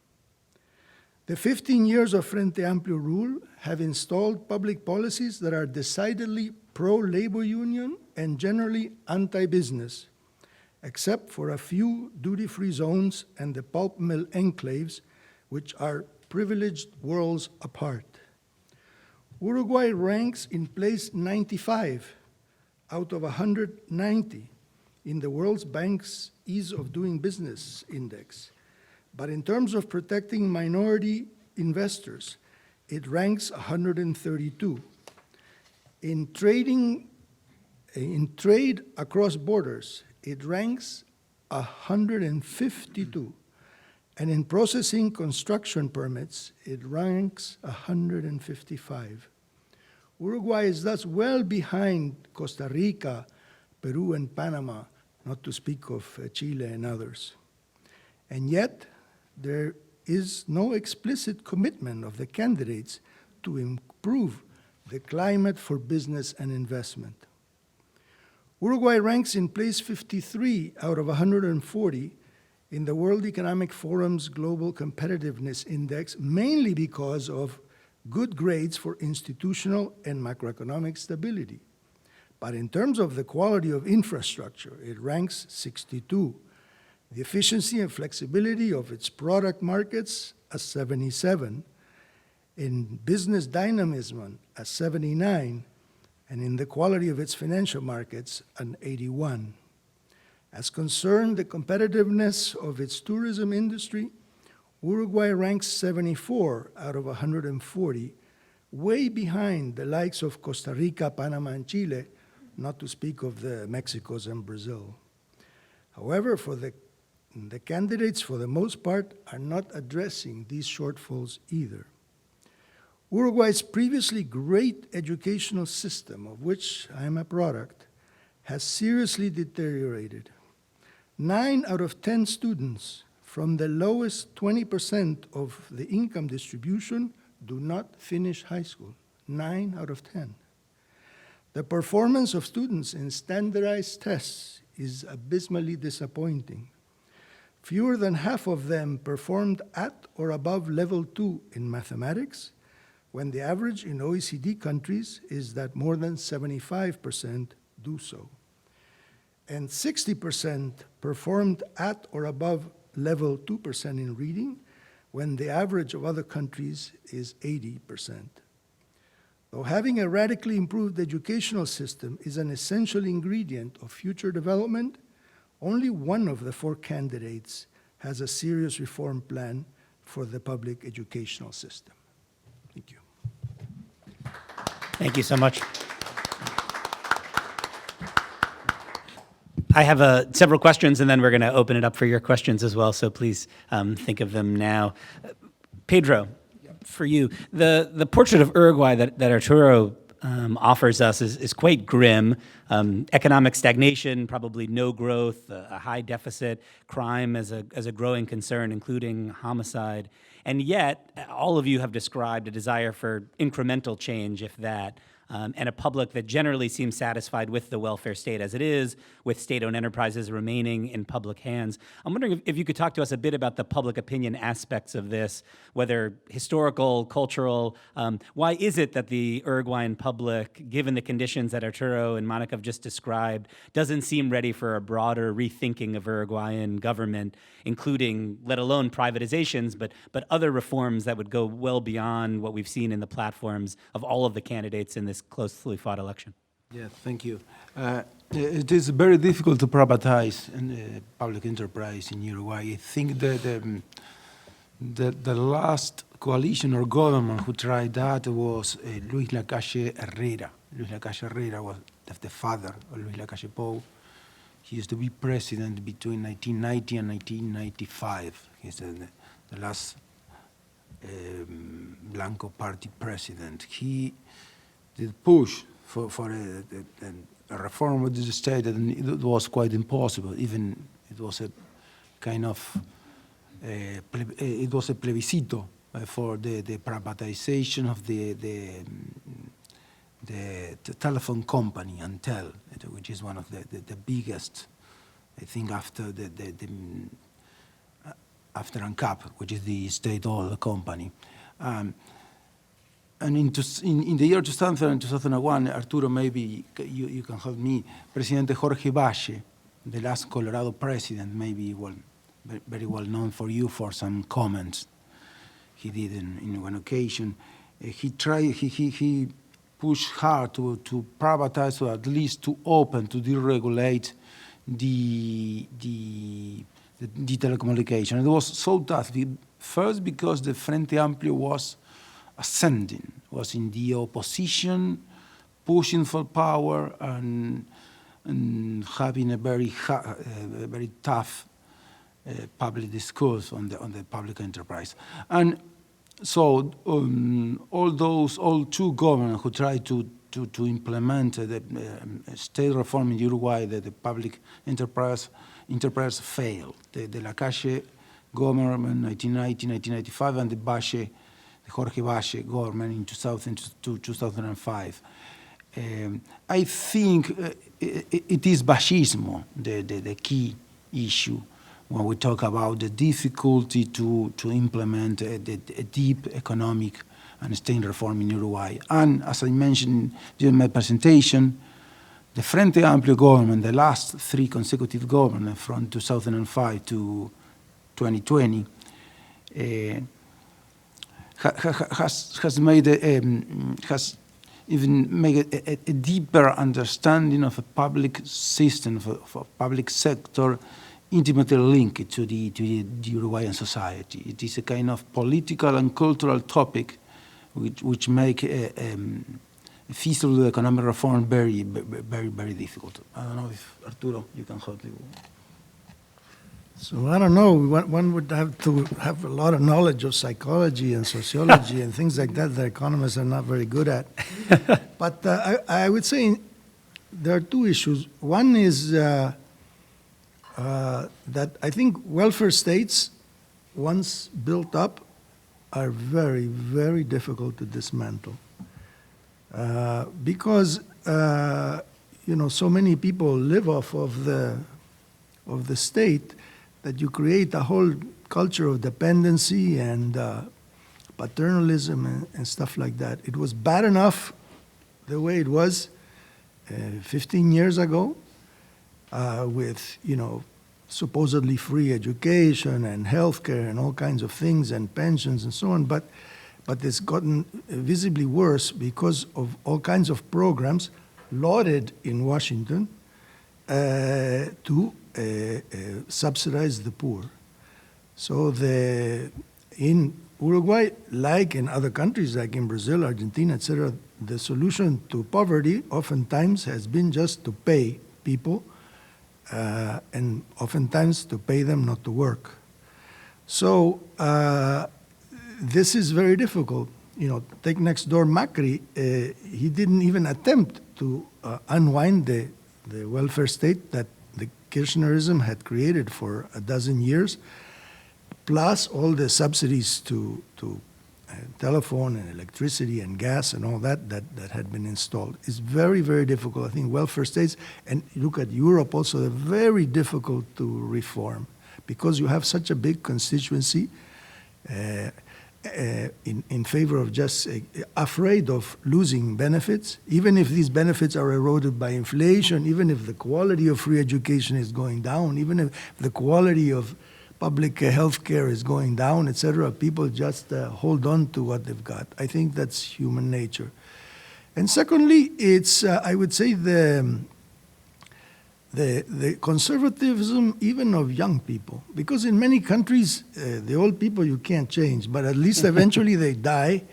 The 15 years of Frente Amplio rule have installed public policies that are decidedly pro-labor union and generally anti-business, except for a few duty-free zones and the pulp mill enclaves, which are privileged worlds apart. Uruguay ranks in place 95 out of 190 in the World Bank's Ease of Doing Business Index. But in terms of protecting minority investors, it ranks 132. In trade across borders, it ranks 152. And in processing construction permits, it ranks 155. Uruguay is thus well behind Costa Rica, Peru, and Panama, not to speak of Chile and others. And yet, there is no explicit commitment of the candidates to improve the climate for business and investment. Uruguay ranks in place 53 out of 140 in the World Economic Forum's Global Competitiveness Index, mainly because of good grades for institutional and macroeconomic stability. But in terms of the quality of infrastructure, it ranks 62. The efficiency and flexibility of its product markets, a 77. In business dynamism, a 79. And in the quality of its financial markets, an 81. As concerned the competitiveness of its tourism industry, Uruguay ranks 74 out of 140, way behind the likes of Costa Rica, Panama, and Chile, not to speak of the Mexicos and Brazil. However, the candidates, for the most part, are not addressing these shortfalls either. Uruguay's previously great educational system, of which I am a product, has seriously deteriorated. 9 out of 10 students from the lowest 20% of the income distribution do not finish high school. 9 out of 10. The performance of students in standardized tests is abysmally disappointing. Fewer than half of them performed at or above level 2 in mathematics, when the average in OECD countries is that more than 75% do so. And 60% performed at or above level 2% in reading, when the average of other countries is 80%. Though having a radically improved educational system is an essential ingredient of future development, only one of the 4 candidates has a serious reform plan for the public educational system. Thank you. Thank you so much. I have several questions, and then we're going to open it up for your questions as well, so please think of them now. Pedro, for you, the portrait of Uruguay that Arturo offers us is quite grim. Economic stagnation, probably no growth, a high deficit, crime as a growing concern, including homicide. And yet, all of you have described a desire for incremental change, if that, and a public that generally seems satisfied with the welfare state as it is, with state-owned enterprises remaining in public hands. I'm wondering if you could talk to us a bit about the public opinion aspects of this, whether historical, cultural. Why is it that the Uruguayan public, given the conditions that Arturo and Monica have just described, doesn't seem ready for a broader rethinking of Uruguayan government, including, let alone privatizations, but other reforms that would go well beyond what we've seen in the platforms of all of the candidates in this closely fought election? Yeah, thank you. It is very difficult to privatize public enterprise in Uruguay. I think that the last coalition or government who tried that was Luis Lacalle Herrera. Luis Lacalle Herrera was the father of Luis Lacalle Pou. He used to be president between 1990 and 1995. He's the last Blanco Party president. He did push for a reform of the state, and it was quite impossible. Even it was a kind of it was a plebiscito for the privatization of the telephone company, Antel, which is one of the biggest, I think, after after ANCAP, which is the state-owned company. And in the year 2000 and 2001, Arturo, maybe you can help me, Presidente Jorge Valle, the last Colorado president, maybe very well known for you for some comments he did in one occasion. He pushed hard to privatize, or at least to open, to deregulate the telecommunication. It was so tough, first because the Frente Amplio was ascending, was in the opposition, pushing for power and having a very tough public discourse on the public enterprise. And so all 2 governments who tried to implement the state reform in Uruguay, the public enterprise failed. The Lacalle government 1990, 1995, and the Jorge Valle government in 2000 to 2005. I think it is Vallismo, the key issue when we talk about the difficulty to implement a deep economic and state reform in Uruguay. And as I mentioned during my presentation, the Frente Amplio government, the last 3 consecutive governments from 2005 to 2020, has even made a deeper understanding of a public system, of a public sector, intimately linked to the Uruguayan society. It is a kind of political and cultural topic which make a feasible economic reform very, very, very difficult. I don't know if, Arturo, you can help me. So I don't know, one would have to have a lot of knowledge of psychology and sociology and things like that economists are not very good at. But I would say there are two issues. One is that I think welfare states, once built up, are very, very difficult to dismantle. Because, so many people live off of the state that you create a whole culture of dependency and paternalism and stuff like that. It was bad enough the way it was 15 years ago with, supposedly free education and healthcare and all kinds of things and pensions and so on, but it's gotten visibly worse because of all kinds of programs lauded in Washington to subsidize the poor. So in Uruguay, like in other countries, like in Brazil, Argentina, etc., the solution to poverty oftentimes has been just to pay people and oftentimes to pay them not to work. So this is very difficult. Take next door Macri, he didn't even attempt to unwind the welfare state that the Kirchnerism had created for a dozen years, plus all the subsidies to telephone and electricity and gas and all that had been installed. It's very, very difficult. I think welfare states, and look at Europe also, they're very difficult to reform because you have such a big constituency in favor of just afraid of losing benefits, even if these benefits are eroded by inflation, even if the quality of free education is going down, even if the quality of public health care is going down, etc., people just hold on to what they've got. I think that's human nature. And secondly, it's, I would say, the conservatism even of young people, because in many countries, the old people you can't change, but at least eventually they die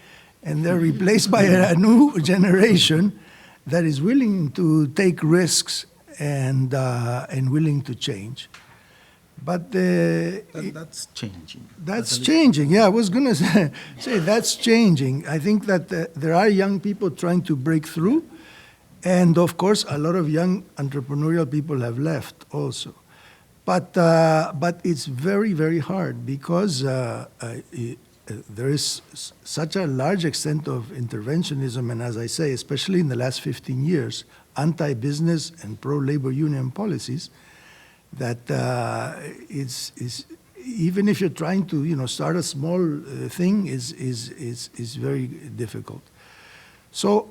and they're replaced by a new generation that is willing to take risks and willing to change. But that's changing. That's changing. Yeah, I was going to say that's changing. I think that there are young people trying to break through. And of course, a lot of young entrepreneurial people have left also. But it's very, very hard because there is such a large extent of interventionism, and as I say, especially in the last 15 years, anti-business and pro-labor union policies, that it's even if you're trying to start a small thing is very difficult. So.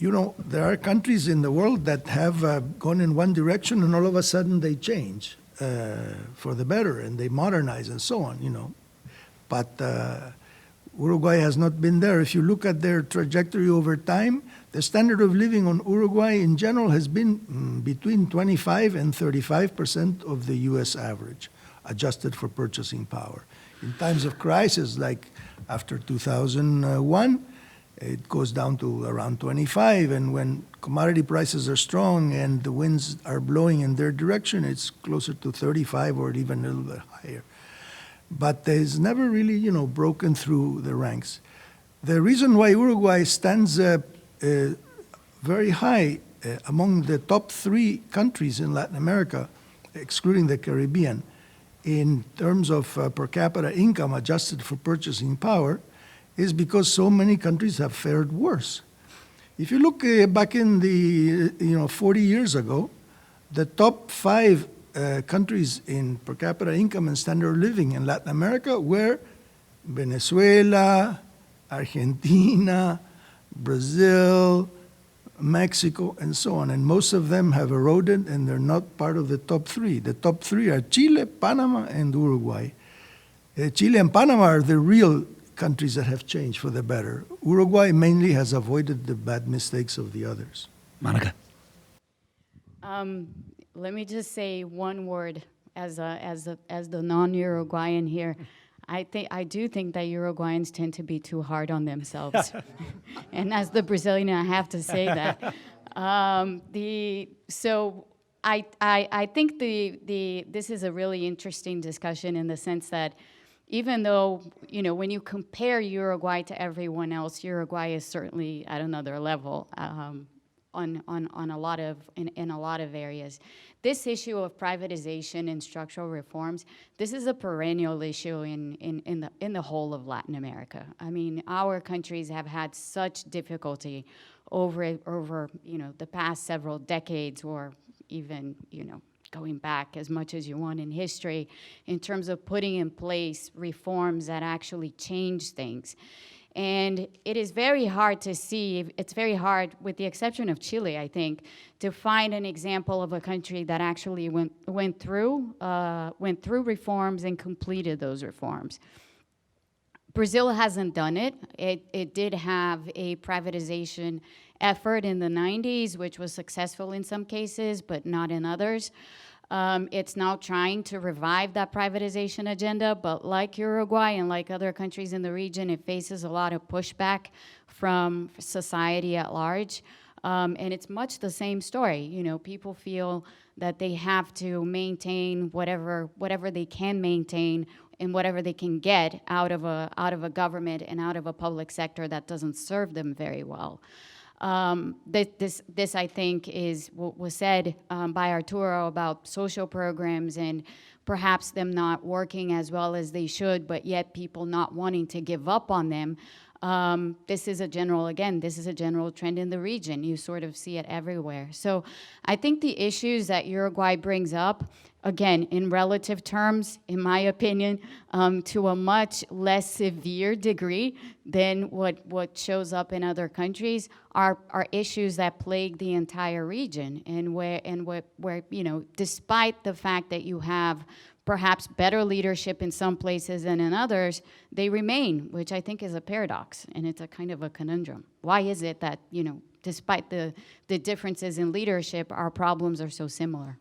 There are countries in the world that have gone in one direction and all of a sudden they change for the better and they modernize and so on, But Uruguay has not been there. If you look at their trajectory over time, the standard of living on Uruguay in general has been between 25 and 35% of the US average, adjusted for purchasing power. In times of crisis, like after 2001, it goes down to around 25, and when commodity prices are strong and the winds are blowing in their direction, it's closer to 35 or even a little bit higher. But it's never really, broken through the ranks. The reason why Uruguay stands very high among the top 3 countries in Latin America, excluding the Caribbean, in terms of per capita income adjusted for purchasing power, is because so many countries have fared worse. If you look back in the 40 years ago, the top 5 countries in per capita income and standard of living in Latin America were Venezuela, Argentina, Brazil, Mexico, and so on. And most of them have eroded and they're not part of the top 3. The top 3 are Chile, Panama, and Uruguay. Chile and Panama are the real countries that have changed for the better. Uruguay mainly has avoided the bad mistakes of the others. Monica. Let me just say one word as the non-Uruguayan here. I do think that Uruguayans tend to be too hard on themselves. And as the Brazilian, I have to say that. So I think this is a really interesting discussion in the sense that even though, when you compare Uruguay to everyone else, Uruguay is certainly at another level in a lot of areas. This issue of privatization and structural reforms, this is a perennial issue in the whole of Latin America. I mean, our countries have had such difficulty over the past several decades, or even going back as much as you want in history, in terms of putting in place reforms that actually change things. And it is very hard to see, it's very hard, with the exception of Chile, I think, to find an example of a country that actually went through reforms and completed those reforms. Brazil hasn't done it. It did have a privatization effort in the 90s, which was successful in some cases, but not in others. It's now trying to revive that privatization agenda, but like Uruguay and like other countries in the region, it faces a lot of pushback from society at large. And it's much the same story. People feel that they have to maintain whatever they can maintain and whatever they can get out of a government and out of a public sector that doesn't serve them very well. This I think is what was said by Arturo about social programs and perhaps them not working as well as they should, but yet people not wanting to give up on them. This is a general trend in the region. You sort of see it everywhere. So I think the issues that Uruguay brings up, again, in relative terms, in my opinion, to a much less severe degree than what shows up in other countries, are issues that plague the entire region, and where despite the fact that you have perhaps better leadership in some places than in others, they remain, which I think is a paradox, and it's a kind of a conundrum. Why is it that, despite the differences in leadership, our problems are so similar?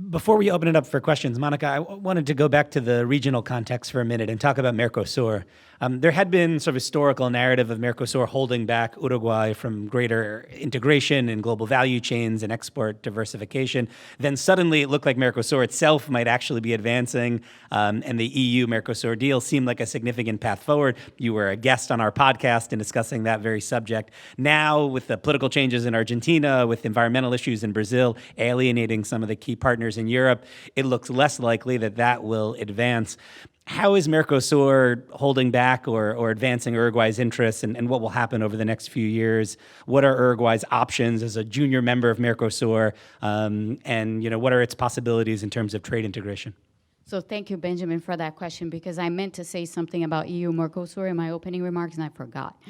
Before we open it up for questions, Monica, I wanted to go back to the regional context for a minute and talk about Mercosur. There had been sort of historical narrative of Mercosur holding back Uruguay from greater integration in global value chains and export diversification. Then suddenly it looked like Mercosur itself might actually be advancing, and the EU-Mercosur deal seemed like a significant path forward. You were a guest on our podcast in discussing that very subject. Now, with the political changes in Argentina, with environmental issues in Brazil alienating some of the key partners in Europe, it looks less likely that will advance. How is Mercosur holding back or advancing Uruguay's interests, and what will happen over the next few years? What are Uruguay's options as a junior member of Mercosur, and what are its possibilities in terms of trade integration? So thank you, Benjamin, for that question, because I meant to say something about EU-Mercosur in my opening remarks, and I forgot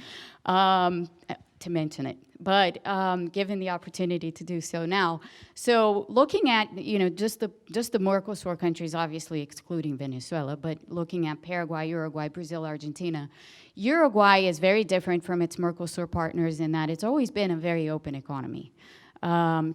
to mention it. But given the opportunity to do so now, so looking at just the Mercosur countries, obviously excluding Venezuela, but looking at Paraguay, Uruguay, Brazil, Argentina, Uruguay is very different from its Mercosur partners in that it's always been a very open economy. And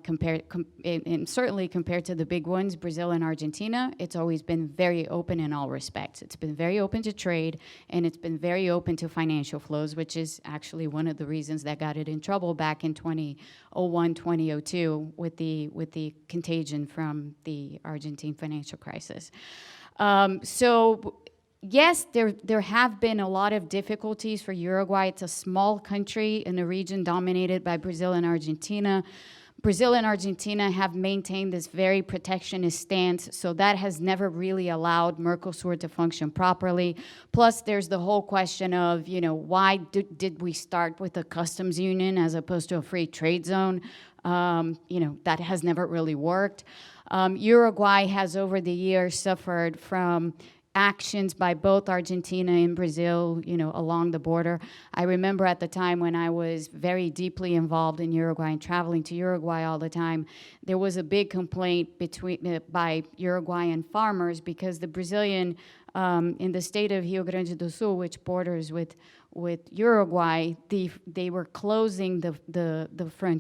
certainly compared to the big ones, Brazil and Argentina, it's always been very open in all respects. It's been very open to trade, and it's been very open to financial flows, which is actually one of the reasons that got it in trouble back in 2001, 2002 with the contagion from the Argentine financial crisis. So yes, there have been a lot of difficulties for Uruguay. It's a small country in a region dominated by Brazil and Argentina. Brazil and Argentina have maintained this very protectionist stance, so that has never really allowed Mercosur to function properly. Plus, there's the whole question of, why did we start with a customs union as opposed to a free trade zone? That has never really worked. Uruguay has, over the years, suffered from actions by both Argentina and Brazil, along the border. I remember at the time when I was very deeply involved in Uruguay and traveling to Uruguay all the time, there was a big complaint by Uruguayan farmers because the Brazilian, in the state of Rio Grande do Sul, which borders with Uruguay, they were closing the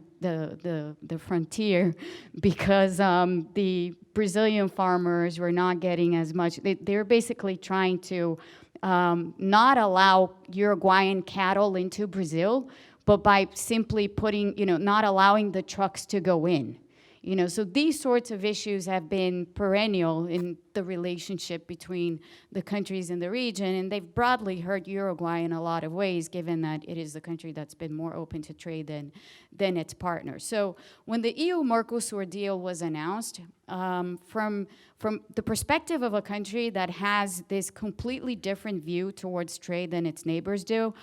frontier because the Brazilian farmers were not getting as much. They were basically trying to not allow Uruguayan cattle into Brazil, but by simply not allowing the trucks to go in. You know, so these sorts of issues have been perennial in the relationship between the countries in the region, and they've broadly hurt Uruguay in a lot of ways, given that it is the country that's been more open to trade than its partners. So when the EU-Mercosur deal was announced, from the perspective of a country that has this completely different view towards trade than its neighbors do,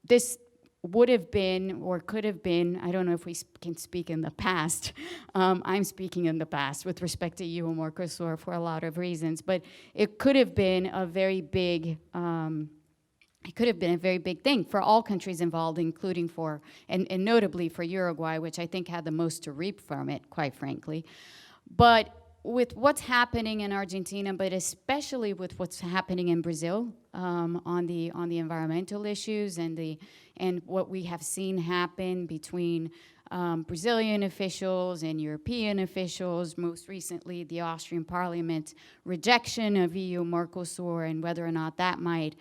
this would have been or could have been, I don't know if we can speak in the past, I'm speaking in the past with respect to EU and Mercosur for a lot of reasons, but it could have been a very big, thing for all countries involved, including for, and notably for Uruguay, which I think had the most to reap from it, quite frankly. But with what's happening in Argentina, but especially with what's happening in Brazil on the environmental issues and what we have seen happen between Brazilian officials and European officials, most recently the Austrian Parliament's rejection of EU-Mercosur and whether or not that might,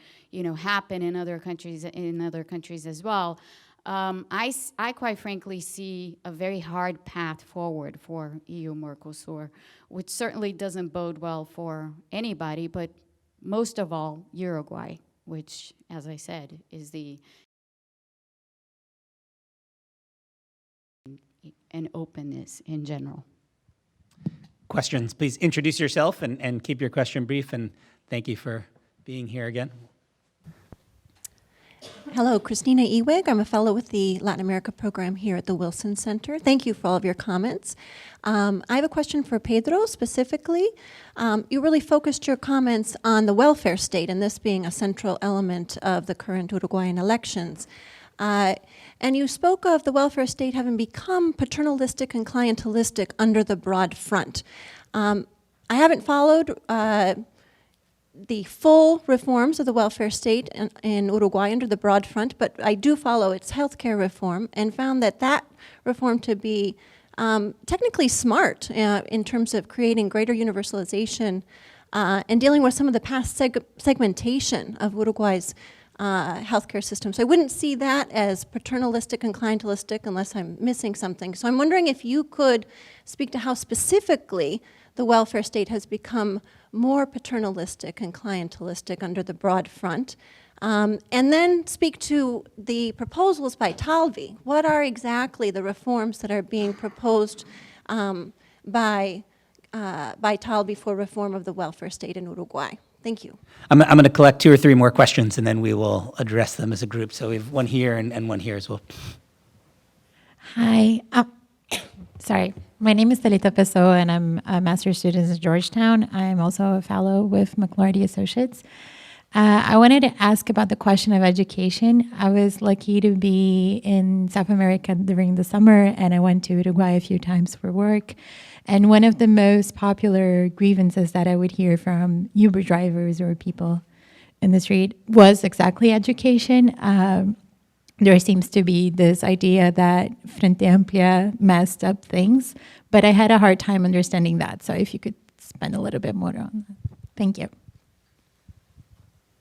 happen in other countries as well. I quite frankly see a very hard path forward for EU-Mercosur, which certainly doesn't bode well for anybody, but most of all, Uruguay, which, as I said, is an openness in general. Questions? Please introduce yourself and keep your question brief, and thank you for being here again. Hello, Christina Ewig. I'm a fellow with the Latin America program here at the Wilson Center. Thank you for all of your comments. I have a question for Pedro specifically. You really focused your comments on the welfare state and this being a central element of the current Uruguayan elections. And you spoke of the welfare state having become paternalistic and clientelistic under the broad front. I haven't followed the full reforms of the welfare state in Uruguay under the broad front, but I do follow its healthcare reform and found that reform to be technically smart in terms of creating greater universalization and dealing with some of the past segmentation of Uruguay's healthcare system. So I wouldn't see that as paternalistic and clientelistic unless I'm missing something. So I'm wondering if you could speak to how specifically the welfare state has become more paternalistic and clientelistic under the broad front, and then speak to the proposals by Talvi. What are exactly the reforms that are being proposed by Talvi for reform of the welfare state in Uruguay? Thank you. I'm going to collect 2 or 3 more questions, and then we will address them as a group. So we have one here and one here as well. Hi. Sorry. My name is Talita Pessoa, and I'm a master's student at Georgetown. I'm also a fellow with McLarty Associates. I wanted to ask about the question of education. I was lucky to be in South America during the summer, and I went to Uruguay a few times for work. And one of the most popular grievances that I would hear from Uber drivers or people in the street was exactly education. There seems to be this idea that Frente Amplio messed up things, but I had a hard time understanding that. So if you could spend a little bit more on that. Thank you.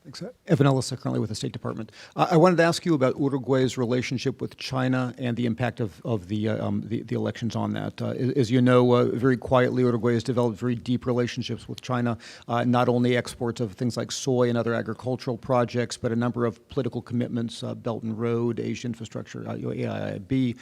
Thanks. Evan Ellis, currently with the State Department. I wanted to ask you about Uruguay's relationship with China and the impact of the elections on that. As you know, very quietly, Uruguay has developed very deep relationships with China, not only exports of things like soy and other agricultural projects, but a number of political commitments, Belt and Road, Asia Infrastructure, AIIB,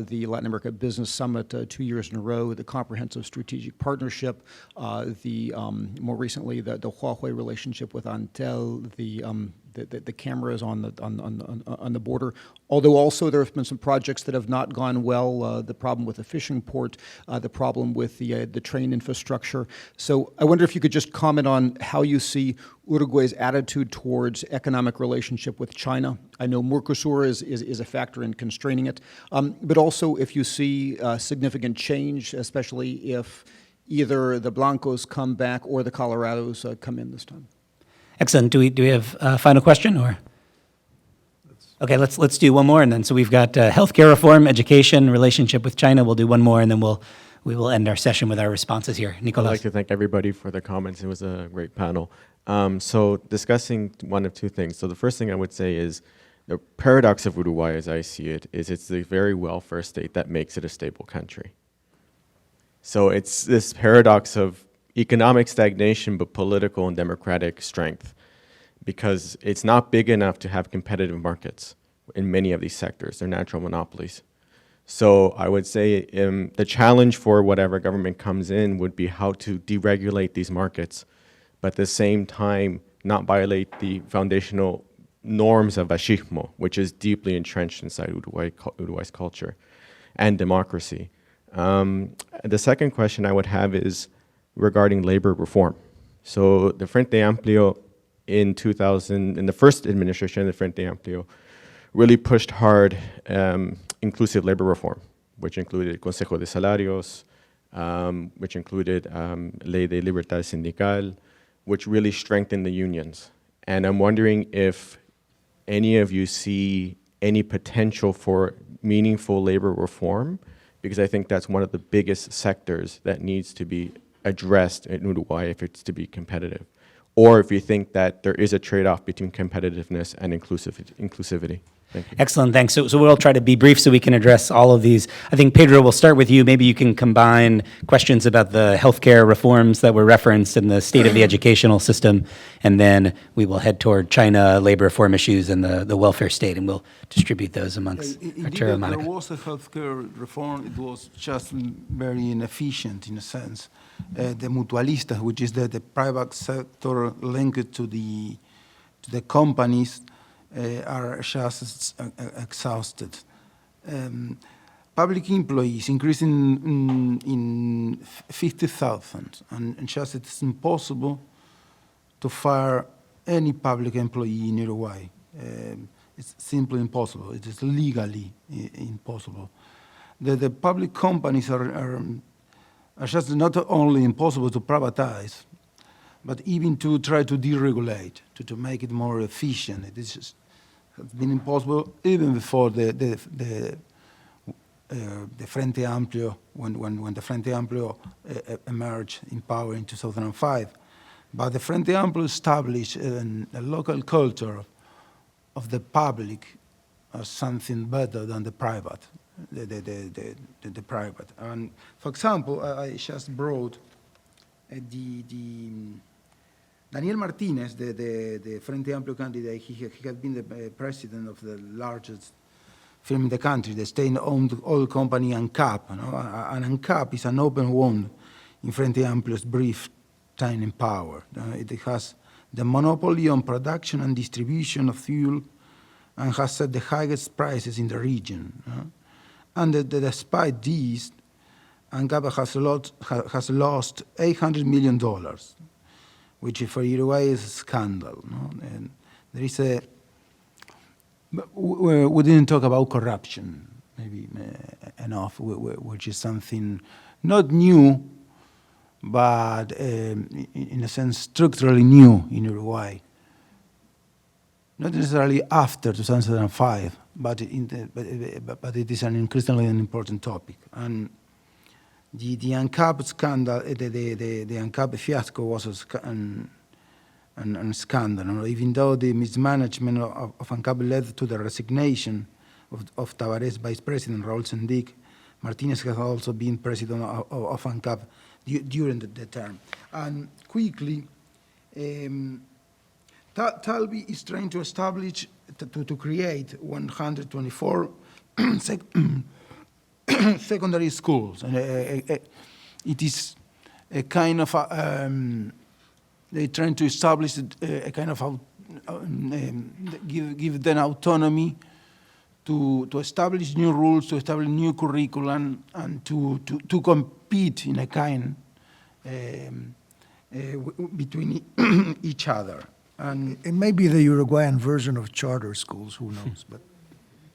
the Latin America Business Summit 2 years in a row, the Comprehensive Strategic Partnership, more recently, the Huawei relationship with Antel, the cameras on the border. Although also there have been some projects that have not gone well. The problem with the fishing port, the problem with the train infrastructure. So I wonder if you could just comment on how you see Uruguay's attitude towards economic relationship with China. I know Mercosur is a factor in constraining it, but also if you see significant change, especially if either the Blancos come back or the Colorados come in this time. Excellent. Do we have a final question, or? Okay, let's do one more, and then so we've got healthcare reform, education, relationship with China. We'll do one more, and then we will end our session with our responses here. Nicolas. I'd like to thank everybody for their comments. It was a great panel. So discussing one of 2 things. So the first thing I would say is the paradox of Uruguay, as I see it, is it's the very welfare state that makes it a stable country. So it's this paradox of economic stagnation, but political and democratic strength, because it's not big enough to have competitive markets in many of these sectors. They're natural monopolies. So I would say the challenge for whatever government comes in would be how to deregulate these markets, but at the same time not violate the foundational norms of fascismo, which is deeply entrenched inside Uruguay's culture and democracy. The second question I would have is regarding labor reform. So the Frente Amplio in the first administration of the Frente Amplio really pushed hard inclusive labor reform, which included Consejo de Salarios, which included Ley de Libertad Sindical, which really strengthened the unions. And I'm wondering if any of you see any potential for meaningful labor reform, because I think that's one of the biggest sectors that needs to be addressed in Uruguay if it's to be competitive. Or if you think that there is a trade-off between competitiveness and inclusivity. Thank you. Excellent, thanks. So we'll try to be brief so we can address all of these. I think, Pedro, we'll start with you. Maybe you can combine questions about the healthcare reforms that were referenced and the state of the educational system, and then we will head toward China, labor reform issues, and the welfare state, and we'll distribute those amongst Arturo and There Monica. was a healthcare reform. It was just very inefficient in a sense. The mutualistas, which is the private sector linked to the companies, are just exhausted. Public employees increasing in 50,000, and just it's impossible to fire any public employee in Uruguay. It's simply impossible. It is legally impossible. The public companies are just not only impossible to privatize, but even to try to deregulate, to make it more efficient. It is just, has been impossible even before the Frente Amplio, when the Frente Amplio emerged in power in 2005. But the Frente Amplio established a local culture of the public as something better than the private. The private. And for example, I just brought Daniel Martinez, the Frente Amplio candidate. He had been the president of the largest firm in the country, the state-owned oil company ANCAP. And ANCAP is an open wound in Frente Amplio's brief time in power. It has the monopoly on production and distribution of fuel and has set the highest prices in the region. And despite this, ANCAP has lost $800 million, which for Uruguay is a scandal. And there is we didn't talk about corruption, maybe enough, which is something not new, but in a sense structurally new in Uruguay. Not necessarily after 2005, but it is an increasingly important topic. And the ANCAP scandal, the ANCAP fiasco was a scandal. Even though the mismanagement of ANCAP led to the resignation of Tabarés Vice President Raúl Sendic, Martinez has also been president of ANCAP during the term. And quickly, Talvi is trying to establish, to create 124 secondary schools. And it is a kind of, they're trying to establish a kind of, give them autonomy to establish new rules, to establish new curriculum, and to compete in a kind between each other. And it may be the Uruguayan version of charter schools, who knows, but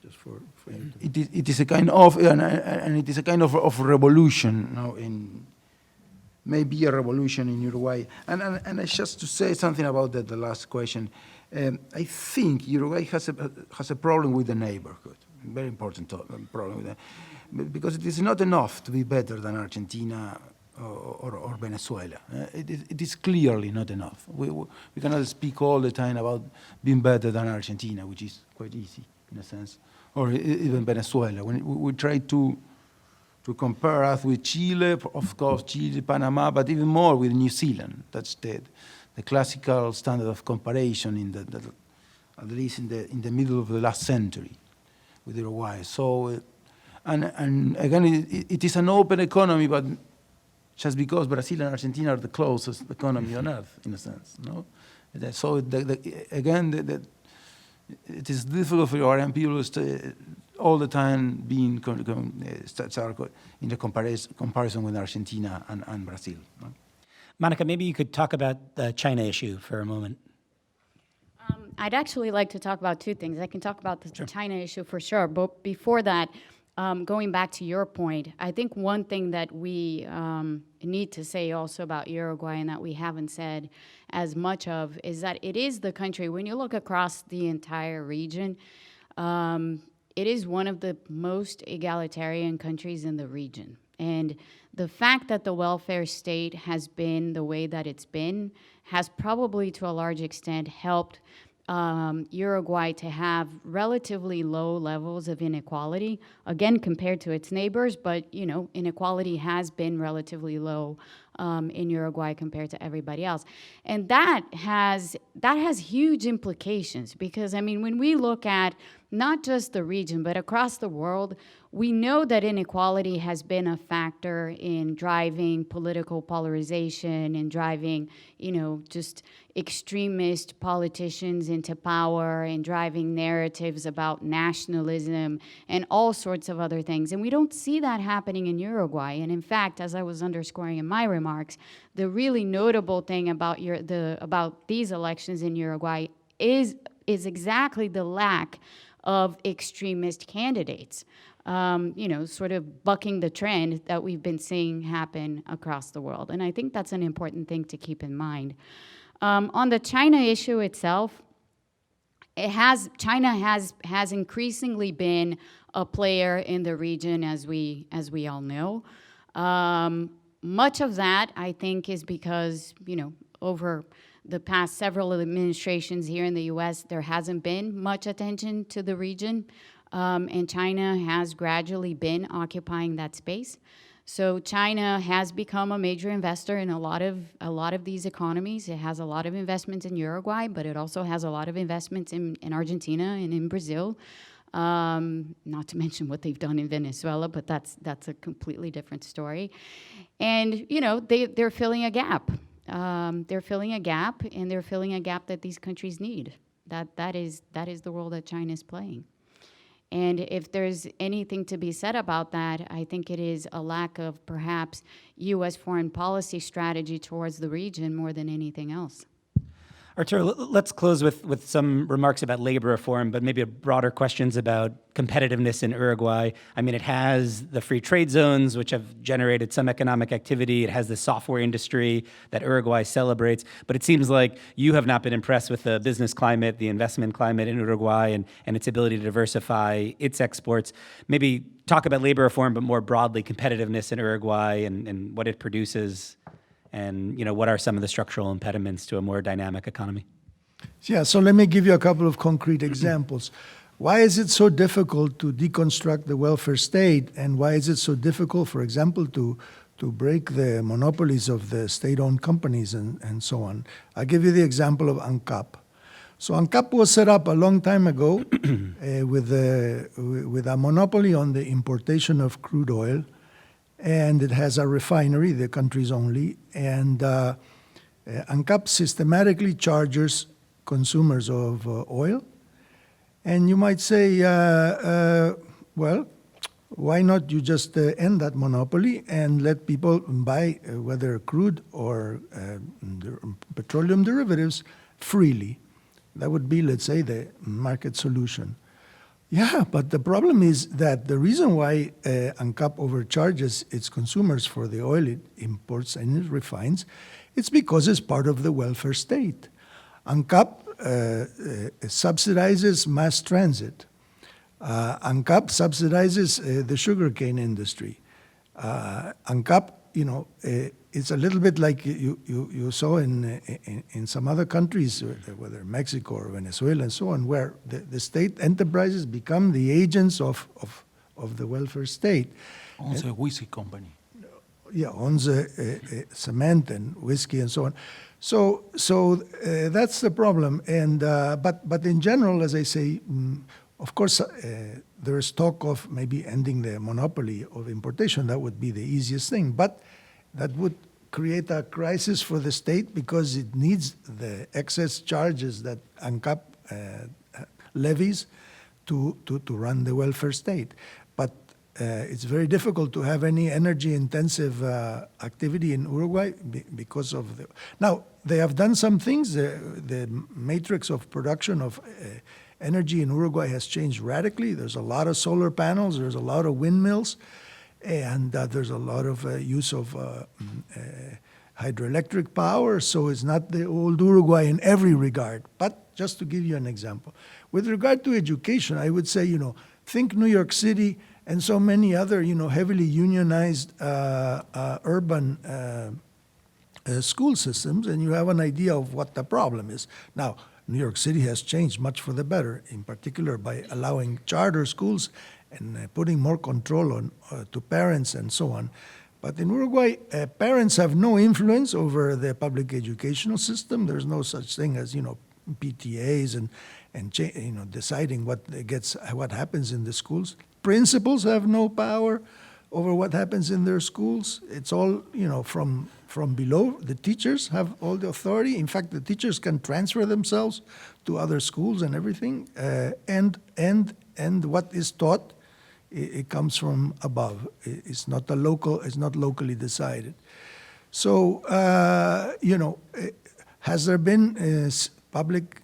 just for you to... It is a kind of, and it is a kind of revolution, maybe a revolution in Uruguay. And just to say something about the last question, I think Uruguay has a problem with the neighborhood, very important problem with that, because it is not enough to be better than Argentina or Venezuela. It is clearly not enough. We cannot speak all the time about being better than Argentina, which is quite easy in a sense, or even Venezuela. When we try to to compare us with Chile, of course, Chile, Panama, but even more with New Zealand. That's the classical standard of comparison at least in the middle of the last century with Uruguay. So, and again, it is an open economy, but just because Brazil and Argentina are the closest economy on earth, in a sense, no? So again, it is difficult for European people to all the time being in the comparison with Argentina and Brazil. No? Monica, maybe you could talk about the China issue for a moment. I'd actually like to talk about two things. I can talk about the China issue for sure, but before that, going back to your point, I think one thing that we need to say also about Uruguay and that we haven't said as much of is that it is the country, when you look across the entire region, it is one of the most egalitarian countries in the region. And the fact that the welfare state has been the way that it's been has probably to a large extent helped Uruguay to have relatively low levels of inequality, again, compared to its neighbors, but, you know, inequality has been relatively low in Uruguay compared to everybody else. And that has huge implications because, I mean, when we look at not just the region, but across the world, we know that inequality has been a factor in driving political polarization and driving, you know, just extremist politicians into power and driving narratives about nationalism and all sorts of other things. And we don't see that happening in Uruguay. And in fact, as I was underscoring in my remarks, the really notable thing about about these elections in Uruguay is exactly the lack of extremist candidates, you know, sort of bucking the trend that we've been seeing happen across the world. And I think that's an important thing to keep in mind. On the China issue itself, China has increasingly been a player in the region, as we all know. Much of that, I think, is because, you know, over the past several administrations here in the U.S., there hasn't been much attention to the region, and China has gradually been occupying that space. So China has become a major investor in a lot of these economies. It has a lot of investments in Uruguay, but it also has a lot of investments in Argentina and in Brazil. Not to mention what they've done in Venezuela, but that's a completely different story. And you know, they're filling a gap. They're filling a gap, and they're filling a gap that these countries need. That is the role that China is playing. And if there's anything to be said about that, I think it is a lack of perhaps U.S. foreign policy strategy towards the region more than anything else. Arturo, let's close with some remarks about labor reform, but maybe broader questions about competitiveness in Uruguay. I mean, it has the free trade zones, which have generated some economic activity. It has the software industry that Uruguay celebrates. But it seems like you have not been impressed with the business climate, the investment climate in Uruguay, and its ability to diversify its exports. Maybe talk about labor reform, but more broadly, competitiveness in Uruguay and what it produces. And, you know, what are some of the structural impediments to a more dynamic economy? Yeah, so let me give you a couple of concrete examples. Why is it so difficult to deconstruct the welfare state? And why is it so difficult, for example, to break the monopolies of the state-owned companies and so on? I'll give you the example of ANCAP. So ANCAP was set up a long time ago with a monopoly on the importation of crude oil. And it has a refinery, the country's only, and ANCAP systematically charges consumers of oil. And you might say, well, why not you just end that monopoly and let people buy whether crude or petroleum derivatives freely? That would be, let's say, the market solution. Yeah, but the problem is that the reason why ANCAP overcharges its consumers for the oil it imports and it refines, it's because it's part of the welfare state. ANCAP subsidizes mass transit. ANCAP subsidizes the sugarcane industry. ANCAP, you know, it's a little bit like you saw in some other countries, whether Mexico or Venezuela and so on, where the state enterprises become the agents of of the welfare state. Once a whiskey company. Yeah, owns cement and whiskey and so on. So that's the problem. And but in general, as I say, of course, there is talk of maybe ending the monopoly of importation. That would be the easiest thing. But that would create a crisis for the state because it needs the excess charges that ANCAP levies to run the welfare state. But it's very difficult to have any energy-intensive activity in Uruguay because of the... Now, they have done some things. The matrix of production of energy in Uruguay has changed radically. There's a lot of solar panels. There's a lot of windmills. And there's a lot of use of hydroelectric power. So it's not the old Uruguay in every regard. But just to give you an example. With regard to education, I would say, think New York City and so many other, heavily unionized urban school systems, and you have an idea of what the problem is. Now, New York City has changed much for the better, in particular by allowing charter schools and putting more control on to parents and so on. But in Uruguay, parents have no influence over the public educational system. There's no such thing as, PTAs and deciding what happens in the schools. Principals have no power over what happens in their schools. It's all, from below. The teachers have all the authority. In fact, the teachers can transfer themselves to other schools and everything. And what is taught, it comes from above. It's not locally decided. So, has there been public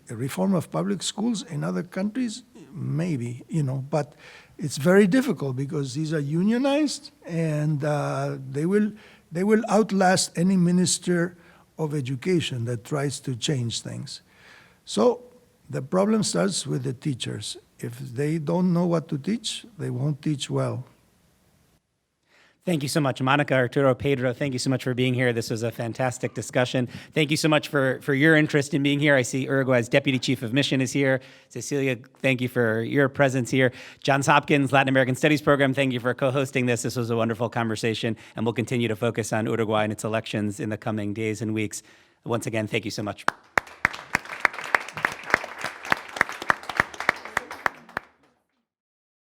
reform of public schools in other countries? Maybe, but it's very difficult because these are unionized, and they will outlast any minister of education that tries to change things. So the problem starts with the teachers. If they don't know what to teach, they won't teach well. Thank you so much, Monica, Arturo, Pedro. Thank you so much for being here. This was a fantastic discussion. Thank you so much for your interest in being here. I see Uruguay's Deputy Chief of Mission is here. Cecilia, thank you for your presence here. Johns Hopkins Latin American Studies Program, thank you for co-hosting this. This was a wonderful conversation, and we'll continue to focus on Uruguay and its elections in the coming days and weeks. Once again, thank you so much.